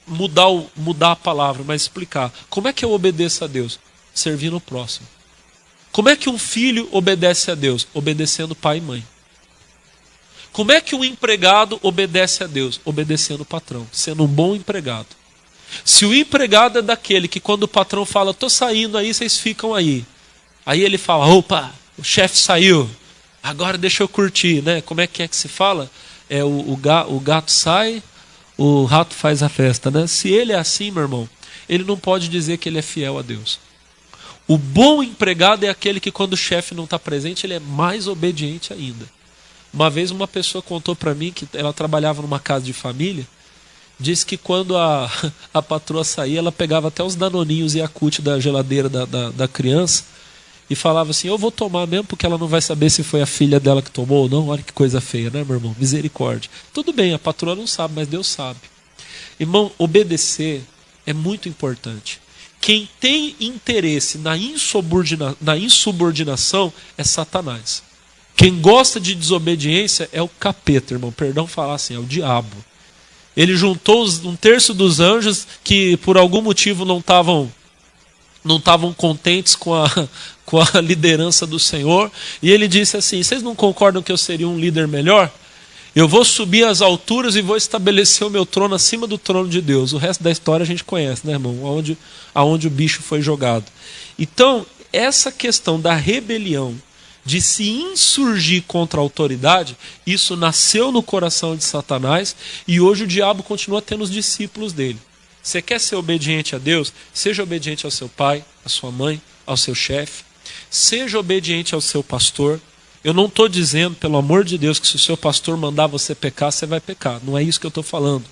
mudar a palavra, mas explicar. Como é que eu obedeço a Deus? Servindo o próximo. Como é que um filho obedece a Deus? Obedecendo pai e mãe. Como é que um empregado obedece a Deus? Obedecendo o patrão, sendo um bom empregado. Se o empregado é daquele que quando o patrão fala, estou saindo aí, vocês ficam aí. Aí ele fala, opa, o chefe saiu, agora deixa eu curtir, né? Como é que se fala? O gato sai, o rato faz a festa, né? Se ele é assim, meu irmão, ele não pode dizer que ele é fiel a Deus. O bom empregado é aquele que quando o chefe não está presente, ele é mais obediente ainda. Uma vez uma pessoa contou para mim que ela trabalhava numa casa de família, disse que quando a patroa saía, ela pegava até os danoninhos e Yakult da geladeira da criança e falava assim, eu vou tomar mesmo porque ela não vai saber se foi a filha dela que tomou ou não. Olha que coisa feia, né, meu irmão? Misericórdia. Tudo bem, a patroa não sabe, mas Deus sabe. Irmão, obedecer é muito importante. Quem tem interesse na insubordinação é Satanás. Quem gosta de desobediência é o capeta, irmão. Perdão falar assim, é o diabo. Ele juntou um terço dos anjos que por algum motivo não estavam contentes com a liderança do Senhor. E ele disse assim, vocês não concordam que eu seria um líder melhor? Eu vou subir às alturas e vou estabelecer o meu trono acima do trono de Deus. O resto da história a gente conhece, né, irmão? Aonde o bicho foi jogado. Então, essa questão da rebelião, de se insurgir contra a autoridade, isso nasceu no coração de Satanás e hoje o diabo continua tendo os discípulos dele. Você quer ser obediente a Deus? Seja obediente ao seu pai, à sua mãe, ao seu chefe. Seja obediente ao seu pastor. Eu não estou dizendo, pelo amor de Deus, que se o seu pastor mandar você pecar, você vai pecar. Não é isso que eu estou falando.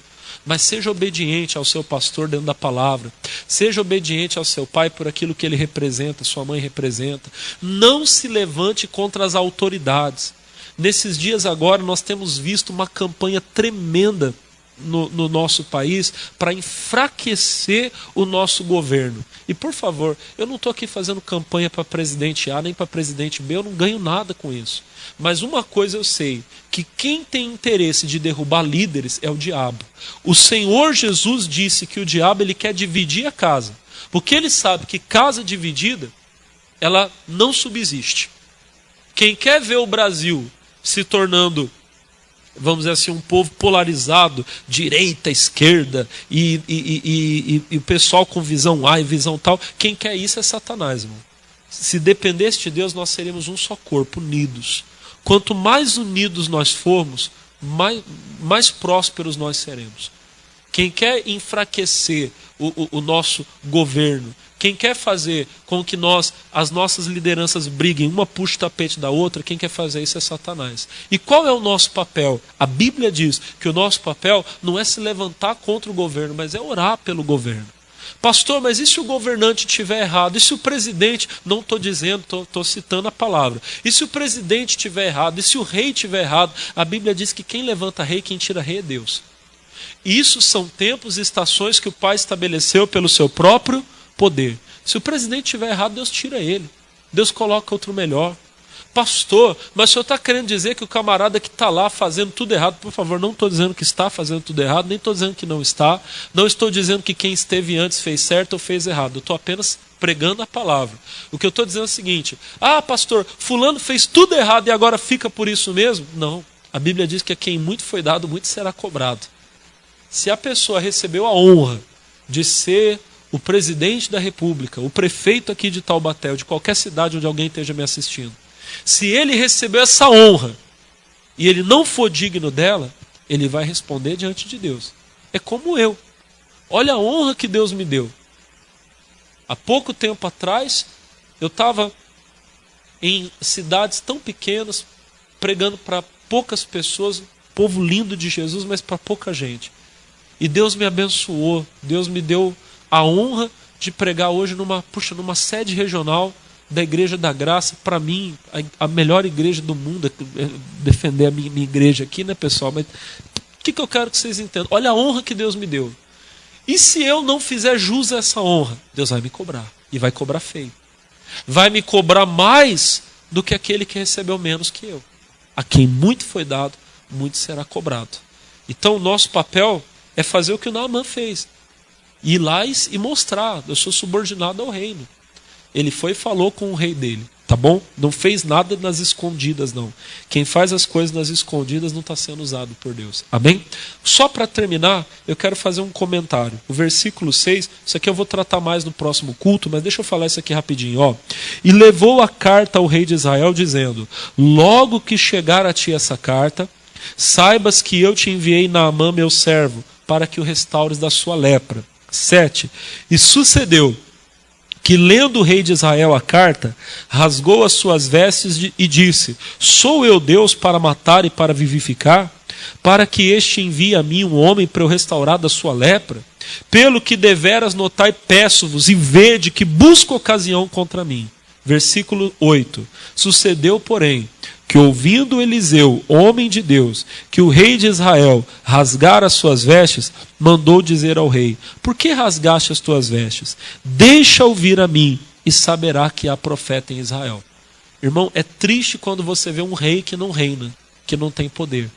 Mas seja obediente ao seu pastor dentro da palavra. Seja obediente ao seu pai por aquilo que ele representa, sua mãe representa. Não se levante contra as autoridades. Nesses dias agora nós temos visto uma campanha tremenda no nosso país para enfraquecer o nosso governo. E por favor, eu não estou aqui fazendo campanha para presidente A nem para presidente B, eu não ganho nada com isso. Mas uma coisa eu sei, que quem tem interesse de derrubar líderes é o diabo. O Senhor Jesus disse que o diabo ele quer dividir a casa, porque ele sabe que casa dividida, ela não subsiste. Quem quer ver o Brasil se tornando, vamos dizer assim, um povo polarizado, direita, esquerda, e o pessoal com visão A e visão tal, quem quer isso é Satanás, irmão. Se dependesse de Deus, nós seríamos um só corpo, unidos. Quanto mais unidos nós formos, mais prósperos nós seremos. Quem quer enfraquecer o nosso governo, quem quer fazer com que as nossas lideranças briguem, uma puxa o tapete da outra, quem quer fazer isso é Satanás. E qual é o nosso papel? A Bíblia diz que o nosso papel não é se levantar contra o governo, mas é orar pelo governo. Pastor, mas e se o governante estiver errado? E se o presidente, não estou dizendo, estou citando a palavra. E se o presidente estiver errado? E se o rei estiver errado? A Bíblia diz que quem levanta rei, quem tira rei é Deus. Isso são tempos e estações que o Pai estabeleceu pelo seu próprio poder. Se o presidente estiver errado, Deus tira ele. Deus coloca outro melhor. Pastor, mas o senhor está querendo dizer que o camarada que está lá fazendo tudo errado, por favor, não estou dizendo que está fazendo tudo errado, nem estou dizendo que não está, não estou dizendo que quem esteve antes fez certo ou fez errado, eu estou apenas pregando a palavra. O que eu estou dizendo é o seguinte: ah, pastor, fulano fez tudo errado e agora fica por isso mesmo? Não, a Bíblia diz que a quem muito foi dado, muito será cobrado. Se a pessoa recebeu a honra de ser o presidente da República, o prefeito aqui de Taubaté, ou de qualquer cidade onde alguém esteja me assistindo, se ele recebeu essa honra e ele não for digno dela, ele vai responder diante de Deus. É como eu. Olha a honra que Deus me deu. Há pouco tempo atrás, eu estava em cidades tão pequenas, pregando para poucas pessoas, povo lindo de Jesus, mas para pouca gente. E Deus me abençoou, Deus me deu a honra de pregar hoje numa sede regional da Igreja da Graça, para mim, a melhor igreja do mundo, defender a minha igreja aqui, né, pessoal? Mas o que eu quero que vocês entendam? Olha a honra que Deus me deu. E se eu não fizer jus a essa honra, Deus vai me cobrar, e vai cobrar feio. Vai me cobrar mais do que aquele que recebeu menos que eu. A quem muito foi dado, muito será cobrado. Então o nosso papel é fazer o que o Naamã fez. Ir lá e mostrar, eu sou subordinado ao reino. Ele foi e falou com o rei dele, tá bom? Não fez nada nas escondidas, não. Quem faz as coisas nas escondidas não está sendo usado por Deus. Amém? Só para terminar, eu quero fazer um comentário. O versículo 6, isso aqui eu vou tratar mais no próximo culto, mas deixa eu falar isso aqui rapidinho. Ó. E levou a carta ao rei de Israel, dizendo: logo que chegar a ti essa carta, saibas que eu te enviei Naamã, meu servo, para que o restaures da sua lepra. 7. E sucedeu que, lendo o rei de Israel a carta, rasgou as suas vestes e disse: sou eu Deus para matar e para vivificar? Para que este envie a mim um homem para eu restaurar da sua lepra? Pelo que deveras notai, peço-vos, e vede que busco ocasião contra mim. Versículo 8. Sucedeu, porém, que ouvindo Eliseu, homem de Deus, que o rei de Israel rasgara as suas vestes, mandou dizer ao rei: por que rasgaste as tuas vestes? Deixa ouvir a mim, e saberá que há profeta em Israel. Irmão, é triste quando você vê um rei que não reina, que não tem poder.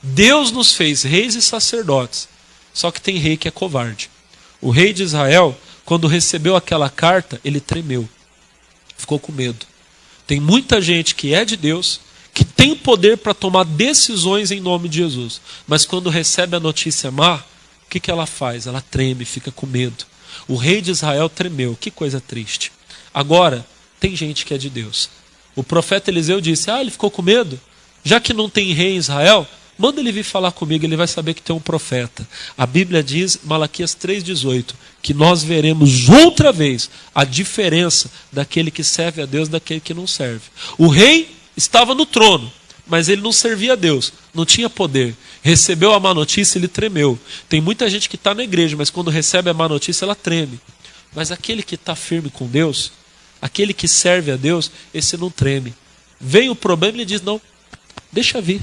Deus nos fez reis e sacerdotes, só que tem rei que é covarde. O rei de Israel, quando recebeu aquela carta, ele tremeu, ficou com medo. Tem muita gente que é de Deus, que tem poder para tomar decisões em nome de Jesus. Mas quando recebe a notícia má, o que ela faz? Ela treme, fica com medo. O rei de Israel tremeu. Que coisa triste. Agora, tem gente que é de Deus. O profeta Eliseu disse, ele ficou com medo? Já que não tem rei em Israel, manda ele vir falar comigo, ele vai saber que tem um profeta. A Bíblia diz, Malaquias 3,18, que nós veremos outra vez a diferença daquele que serve a Deus daquele que não serve. O rei estava no trono, mas ele não servia a Deus, não tinha poder. Recebeu a má notícia, ele tremeu. Tem muita gente que está na igreja, mas quando recebe a má notícia, ela treme. Mas aquele que está firme com Deus, aquele que serve a Deus, esse não treme. Vem o problema e ele diz, não, deixa vir.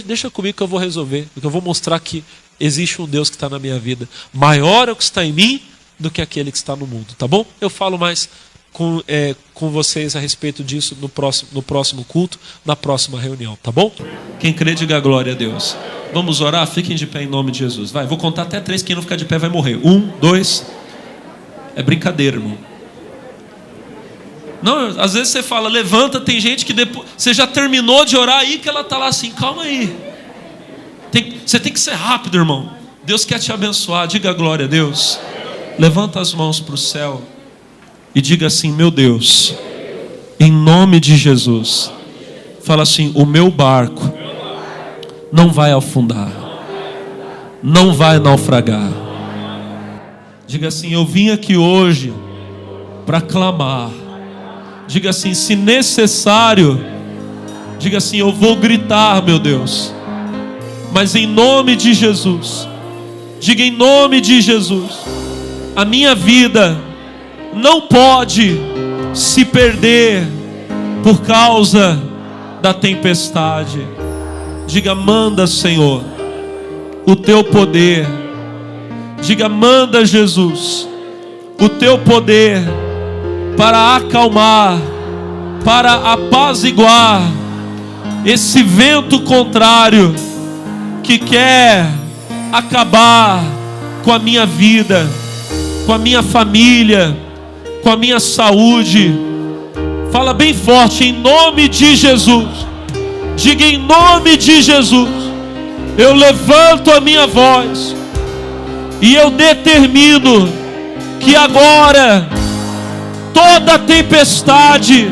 Deixa comigo que eu vou resolver, porque eu vou mostrar que existe um Deus que está na minha vida. Maior é o que está em mim do que aquele que está no mundo, tá bom? Eu falo mais com vocês a respeito disso no próximo culto, na próxima reunião, tá bom? Quem crê, diga glória a Deus. Vamos orar? Fiquem de pé em nome de Jesus. Vai, vou contar até 3, quem não ficar de pé vai morrer. 1, 2, é brincadeira, irmão. Não, às vezes você fala, levanta, tem gente que depois, você já terminou de orar aí que ela está lá assim, calma aí. Você tem que ser rápido, irmão. Deus quer te abençoar, diga glória a Deus. Levanta as mãos para o céu e diga assim, meu Deus, em nome de Jesus, fala assim, o meu barco não vai afundar, não vai naufragar. Diga assim, eu vim aqui hoje para clamar. Diga assim, se necessário, diga assim, eu vou gritar, meu Deus, mas em nome de Jesus, diga em nome de Jesus, a minha vida não pode se perder por causa da tempestade. Diga, manda, Senhor, o teu poder. Diga, manda, Jesus, o teu poder para acalmar, para apaziguar esse vento contrário que quer acabar com a minha vida, com a minha família, com a minha saúde. Fala bem forte, em nome de Jesus. Diga, em nome de Jesus, eu levanto a minha voz e eu determino que agora toda tempestade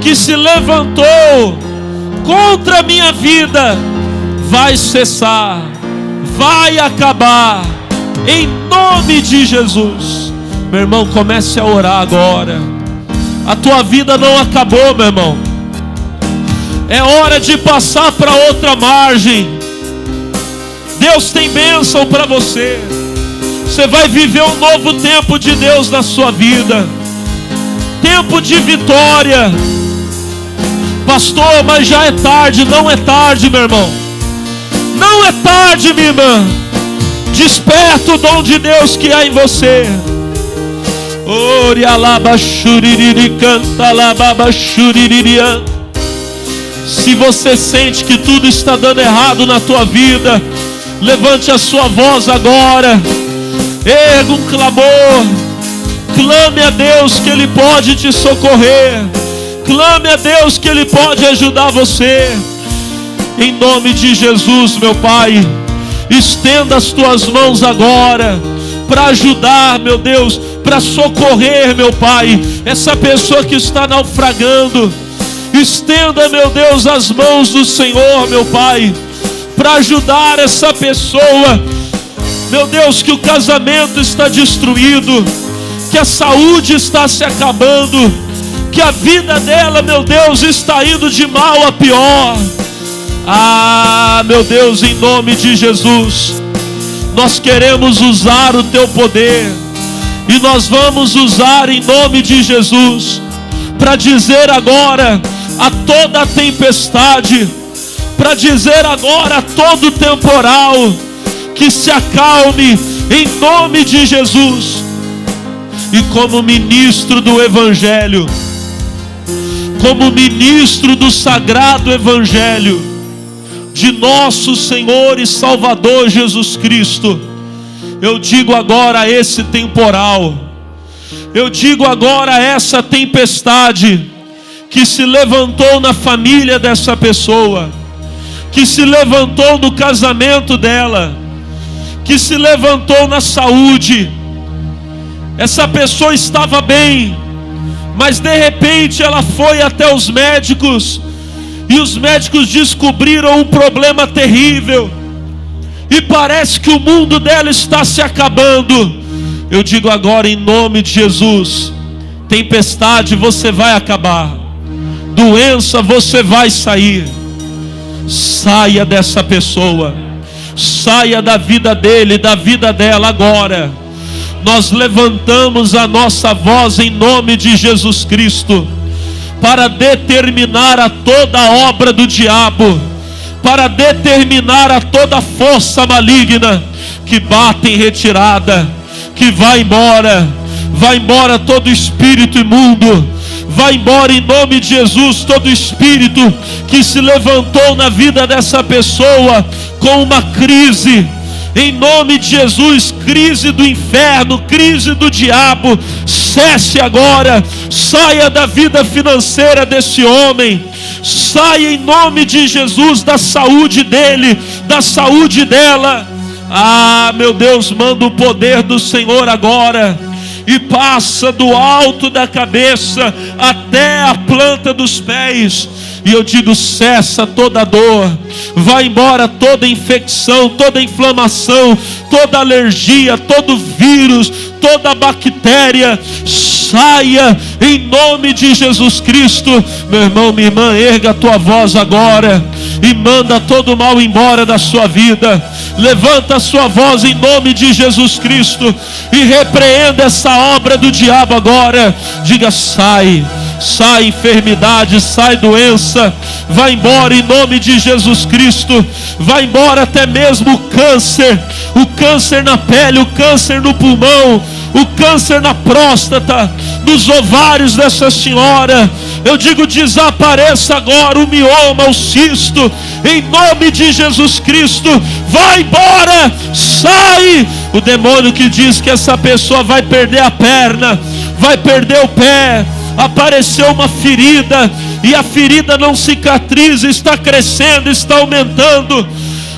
que se levantou contra a minha vida vai cessar, vai acabar, em nome de Jesus. Meu irmão, comece a orar agora. A tua vida não acabou, meu irmão. É hora de passar para outra margem. Deus tem bênção para você. Você vai viver um novo tempo de Deus na sua vida. Tempo de vitória. Pastor, mas já é tarde. Não é tarde, meu irmão. Não é tarde, minha irmã. Desperta o dom de Deus que há em você. Se você sente que tudo está dando errado na tua vida, levante a sua voz agora. Erga um clamor. Clame a Deus que Ele pode te socorrer. Clame a Deus que Ele pode ajudar você. Em nome de Jesus, meu Pai, estenda as tuas mãos agora para ajudar, meu Deus, para socorrer, meu Pai, essa pessoa que está naufragando. Estenda, meu Deus, as mãos do Senhor, meu Pai, para ajudar essa pessoa. Meu Deus, que o casamento está destruído, que a saúde está se acabando, que a vida dela, meu Deus, está indo de mal a pior. Ah, meu Deus, em nome de Jesus, nós queremos usar o teu poder, e nós vamos usar em nome de Jesus, para dizer agora a toda a tempestade, para dizer agora a todo temporal, que se acalme em nome de Jesus. E como ministro do Evangelho, como ministro do sagrado Evangelho de nosso Senhor e Salvador Jesus Cristo, eu digo agora a esse temporal, eu digo agora a essa tempestade, que se levantou na família dessa pessoa, que se levantou no casamento dela, que se levantou na saúde. Essa pessoa estava bem, mas de repente ela foi até os médicos, e os médicos descobriram um problema terrível, e parece que o mundo dela está se acabando. Eu digo agora, em nome de Jesus, tempestade, você vai acabar, doença, você vai sair. Saia dessa pessoa, saia da vida dele, da vida dela agora. Nós levantamos a nossa voz em nome de Jesus Cristo, para determinar a toda obra do diabo, para determinar a toda força maligna que bate em retirada, que vai embora todo espírito imundo, vai embora em nome de Jesus todo espírito que se levantou na vida dessa pessoa com uma crise. Em nome de Jesus, crise do inferno, crise do diabo, cesse agora, saia da vida financeira desse homem, saia em nome de Jesus da saúde dele, da saúde dela. Ah, meu Deus, manda o poder do Senhor agora, e passa do alto da cabeça até a planta dos pés. E eu digo, cessa toda dor, vai embora toda infecção, toda inflamação, toda alergia, todo vírus, toda bactéria, saia em nome de Jesus Cristo. Meu irmão, minha irmã, erga a tua voz agora e manda todo o mal embora da sua vida. Levanta a sua voz em nome de Jesus Cristo e repreenda essa obra do diabo agora. Diga, sai. Sai enfermidade, sai doença, vai embora em nome de Jesus Cristo. Vai embora até mesmo o câncer na pele, o câncer no pulmão, o câncer na próstata, nos ovários dessa senhora. Eu digo, desapareça agora o mioma, o cisto, em nome de Jesus Cristo. Vai embora, sai. O demônio que diz que essa pessoa vai perder a perna, vai perder o pé, apareceu uma ferida, e a ferida não cicatriza, está crescendo, está aumentando.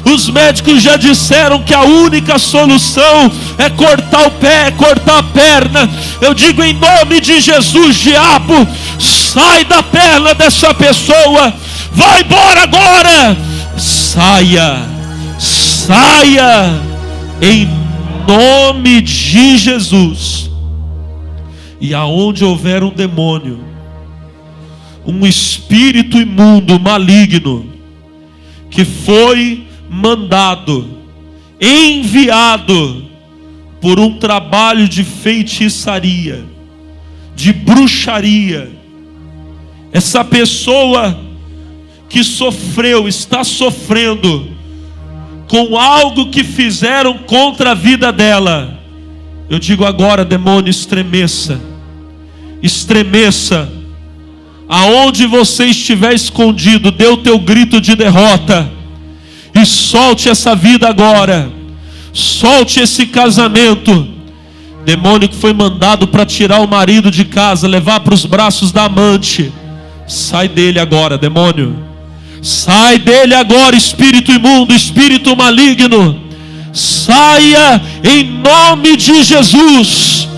Os médicos já disseram que a única solução é cortar o pé, é cortar a perna. Eu digo, em nome de Jesus, diabo, sai da perna dessa pessoa, vai embora agora, saia, em nome de Jesus. E aonde houver um demônio, um espírito imundo, maligno, que foi mandado, enviado por um trabalho de feitiçaria, de bruxaria, essa pessoa que sofreu, está sofrendo com algo que fizeram contra a vida dela, eu digo agora, demônio, estremeça, estremeça. Aonde você estiver escondido, dê o teu grito de derrota e solte essa vida agora, solte esse casamento. Demônio que foi mandado para tirar o marido de casa, levar para os braços da amante, sai dele agora, demônio, sai dele agora, espírito imundo, espírito maligno, saia em nome de Jesus.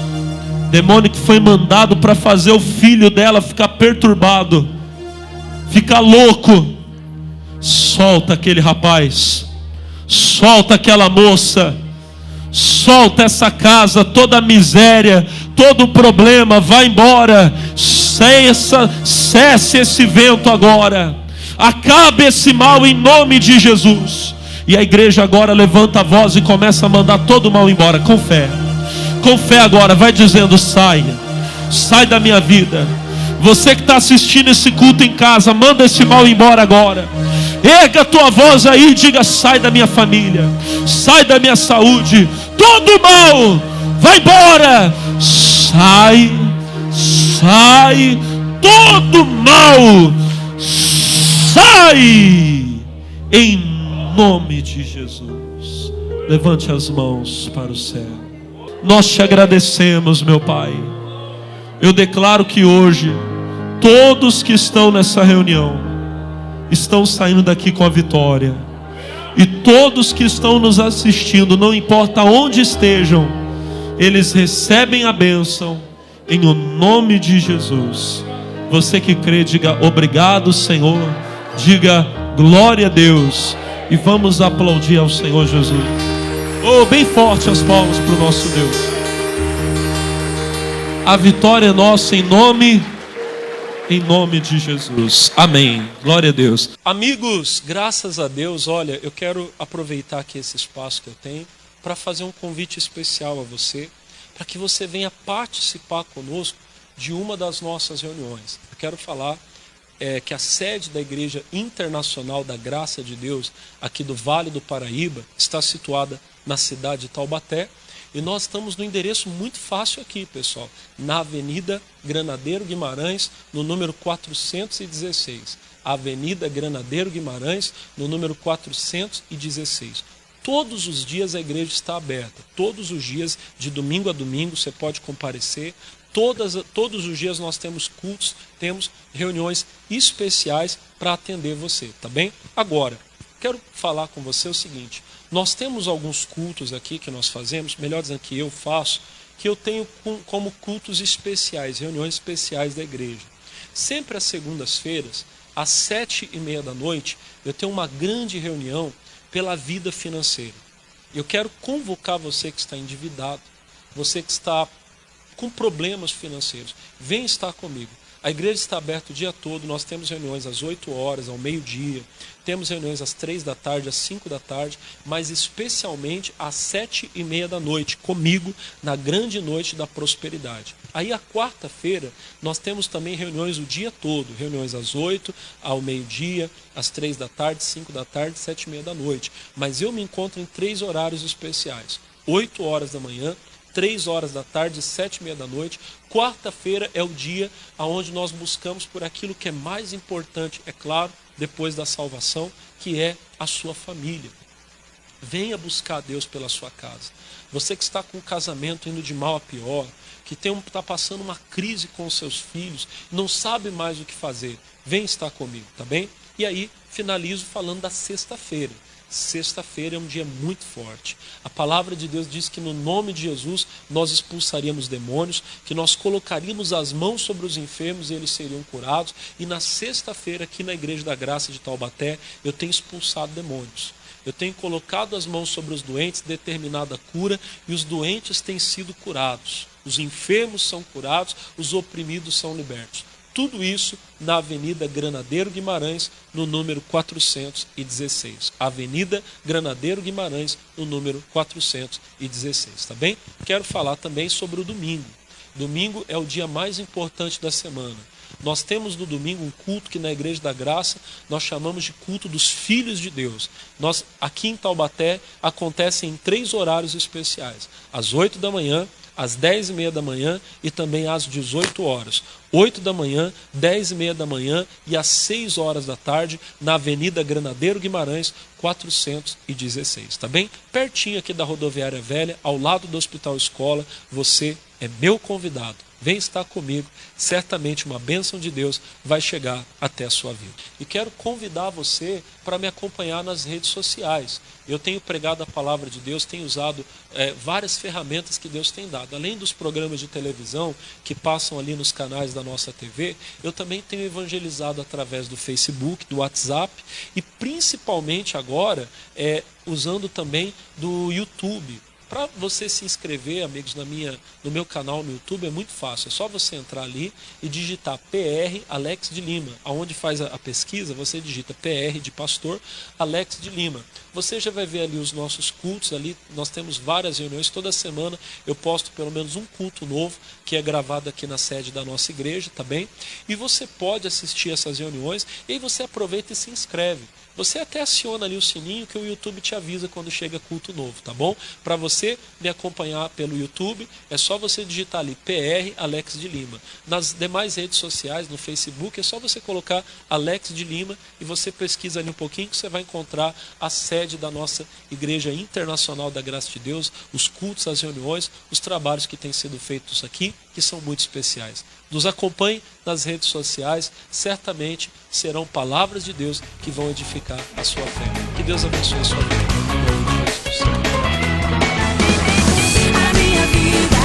Demônio que foi mandado para fazer o filho dela ficar perturbado, ficar louco, solta aquele rapaz, solta aquela moça, solta essa casa, toda a miséria, todo o problema, vai embora, cesse esse vento agora, acabe esse mal em nome de Jesus. E a igreja agora levanta a voz e começa a mandar todo o mal embora, com fé. Com fé agora, vai dizendo, saia, sai da minha vida. Você que está assistindo esse culto em casa, manda esse mal embora agora. Erga a tua voz aí e diga, sai da minha família, sai da minha saúde, todo mal, vai embora. Sai, todo mal, sai, em nome de Jesus. Levante as mãos para o céu. Nós te agradecemos, meu Pai. Eu declaro que hoje todos que estão nessa reunião estão saindo daqui com a vitória. E todos que estão nos assistindo, não importa onde estejam, eles recebem a bênção em o nome de Jesus. Você que crê, diga obrigado, Senhor. Diga glória a Deus. E vamos aplaudir ao Senhor Jesus. Oh, bem forte as palmas para o nosso Deus. A vitória é nossa em nome de Jesus. Amém. Glória a Deus. Amigos, graças a Deus, olha, eu quero aproveitar aqui esse espaço que eu tenho para fazer um convite especial a você, para que você venha participar conosco de uma das nossas reuniões. Eu quero falar que a sede da Igreja Internacional da Graça de Deus, aqui do Vale do Paraíba, está situada na cidade de Taubaté. E nós estamos no endereço muito fácil aqui, pessoal, na Avenida Granadeiro Guimarães, no número 416. Avenida Granadeiro Guimarães, no número 416. Todos os dias a igreja está aberta. Todos os dias, de domingo a domingo, você pode comparecer. Todos os dias nós temos cultos, temos reuniões especiais para atender você, tá bem? Agora, quero falar com você o seguinte. Nós temos alguns cultos aqui que nós fazemos, melhor dizendo que eu faço, que eu tenho como cultos especiais, reuniões especiais da igreja. Sempre às segundas-feiras, às 7h30 da noite, eu tenho uma grande reunião pela vida financeira. Eu quero convocar você que está endividado, você que está com problemas financeiros, vem estar comigo. A igreja está aberta o dia todo, nós temos reuniões às 8 horas, ao meio-dia, temos reuniões às 3 da tarde, às 5 da tarde, mas especialmente às 7h30 da noite, comigo, na grande noite da prosperidade. Aí, a quarta-feira, nós temos também reuniões o dia todo, reuniões às 8, ao meio-dia, às 3 da tarde, 5 da tarde, 7h30 da noite. Mas eu me encontro em 3 horários especiais, 8 horas da manhã, 3 horas da tarde, 7h30 da noite. Quarta-feira é o dia onde nós buscamos por aquilo que é mais importante, é claro, depois da salvação, que é a sua família. Venha buscar a Deus pela sua casa. Você que está com o casamento indo de mal a pior, que está passando uma crise com os seus filhos, não sabe mais o que fazer, vem estar comigo, tá bem? E aí, finalizo falando da sexta-feira. Sexta-feira é um dia muito forte. A palavra de Deus diz que no nome de Jesus nós expulsaríamos demônios, que nós colocaríamos as mãos sobre os enfermos e eles seriam curados. E na sexta-feira, aqui na Igreja da Graça de Taubaté, eu tenho expulsado demônios. Eu tenho colocado as mãos sobre os doentes, determinado a cura, e os doentes têm sido curados. Os enfermos são curados, os oprimidos são libertos. Tudo isso na Avenida Granadeiro Guimarães, no número 416. Avenida Granadeiro Guimarães, no número 416, tá bem? Quero falar também sobre o domingo. Domingo é o dia mais importante da semana. Nós temos no domingo um culto que na Igreja da Graça nós chamamos de culto dos filhos de Deus. Nós, aqui em Taubaté, acontece em 3 horários especiais. Às 8 da manhã, às 10h30 da manhã e também às 18 horas. 8 da manhã, 10h30 da manhã e às 6 horas da tarde, na Avenida Granadeiro Guimarães, 416, tá bem? Pertinho aqui da Rodoviária Velha, ao lado do Hospital Escola, você é meu convidado. Vem estar comigo, certamente uma bênção de Deus vai chegar até a sua vida. E quero convidar você para me acompanhar nas redes sociais. Eu tenho pregado a palavra de Deus, tenho usado várias ferramentas que Deus tem dado. Além dos programas de televisão que passam ali nos canais da nossa TV, eu também tenho evangelizado através do Facebook, do WhatsApp e principalmente agora usando também do YouTube. Para você se inscrever, amigos, no meu canal no YouTube é muito fácil. É só você entrar ali e digitar PR Alex de Lima. Aonde faz a pesquisa, você digita PR de Pastor Alex de Lima. Você já vai ver ali os nossos cultos. Ali nós temos várias reuniões. Toda semana eu posto pelo menos um culto novo que é gravado aqui na sede da nossa igreja, tá bem? E você pode assistir essas reuniões e aí você aproveita e se inscreve. Você até aciona ali o sininho que o YouTube te avisa quando chega culto novo, tá bom? Para você me acompanhar pelo YouTube, é só você digitar ali PR Alex de Lima. Nas demais redes sociais, no Facebook, é só você colocar Alex de Lima e você pesquisa ali um pouquinho que você vai encontrar a sede da nossa Igreja Internacional da Graça de Deus, os cultos, as reuniões, os trabalhos que têm sido feitos aqui, que que são muito especiais. Nos acompanhe nas redes sociais, certamente serão palavras de Deus que vão edificar a sua fé. Que Deus abençoe a sua vida. Em nome de Jesus. A minha vida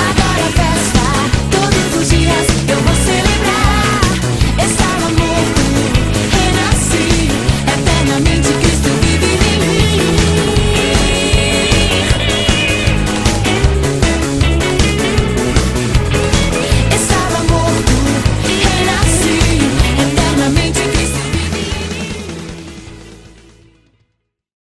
agora é festa. Todos os dias eu vou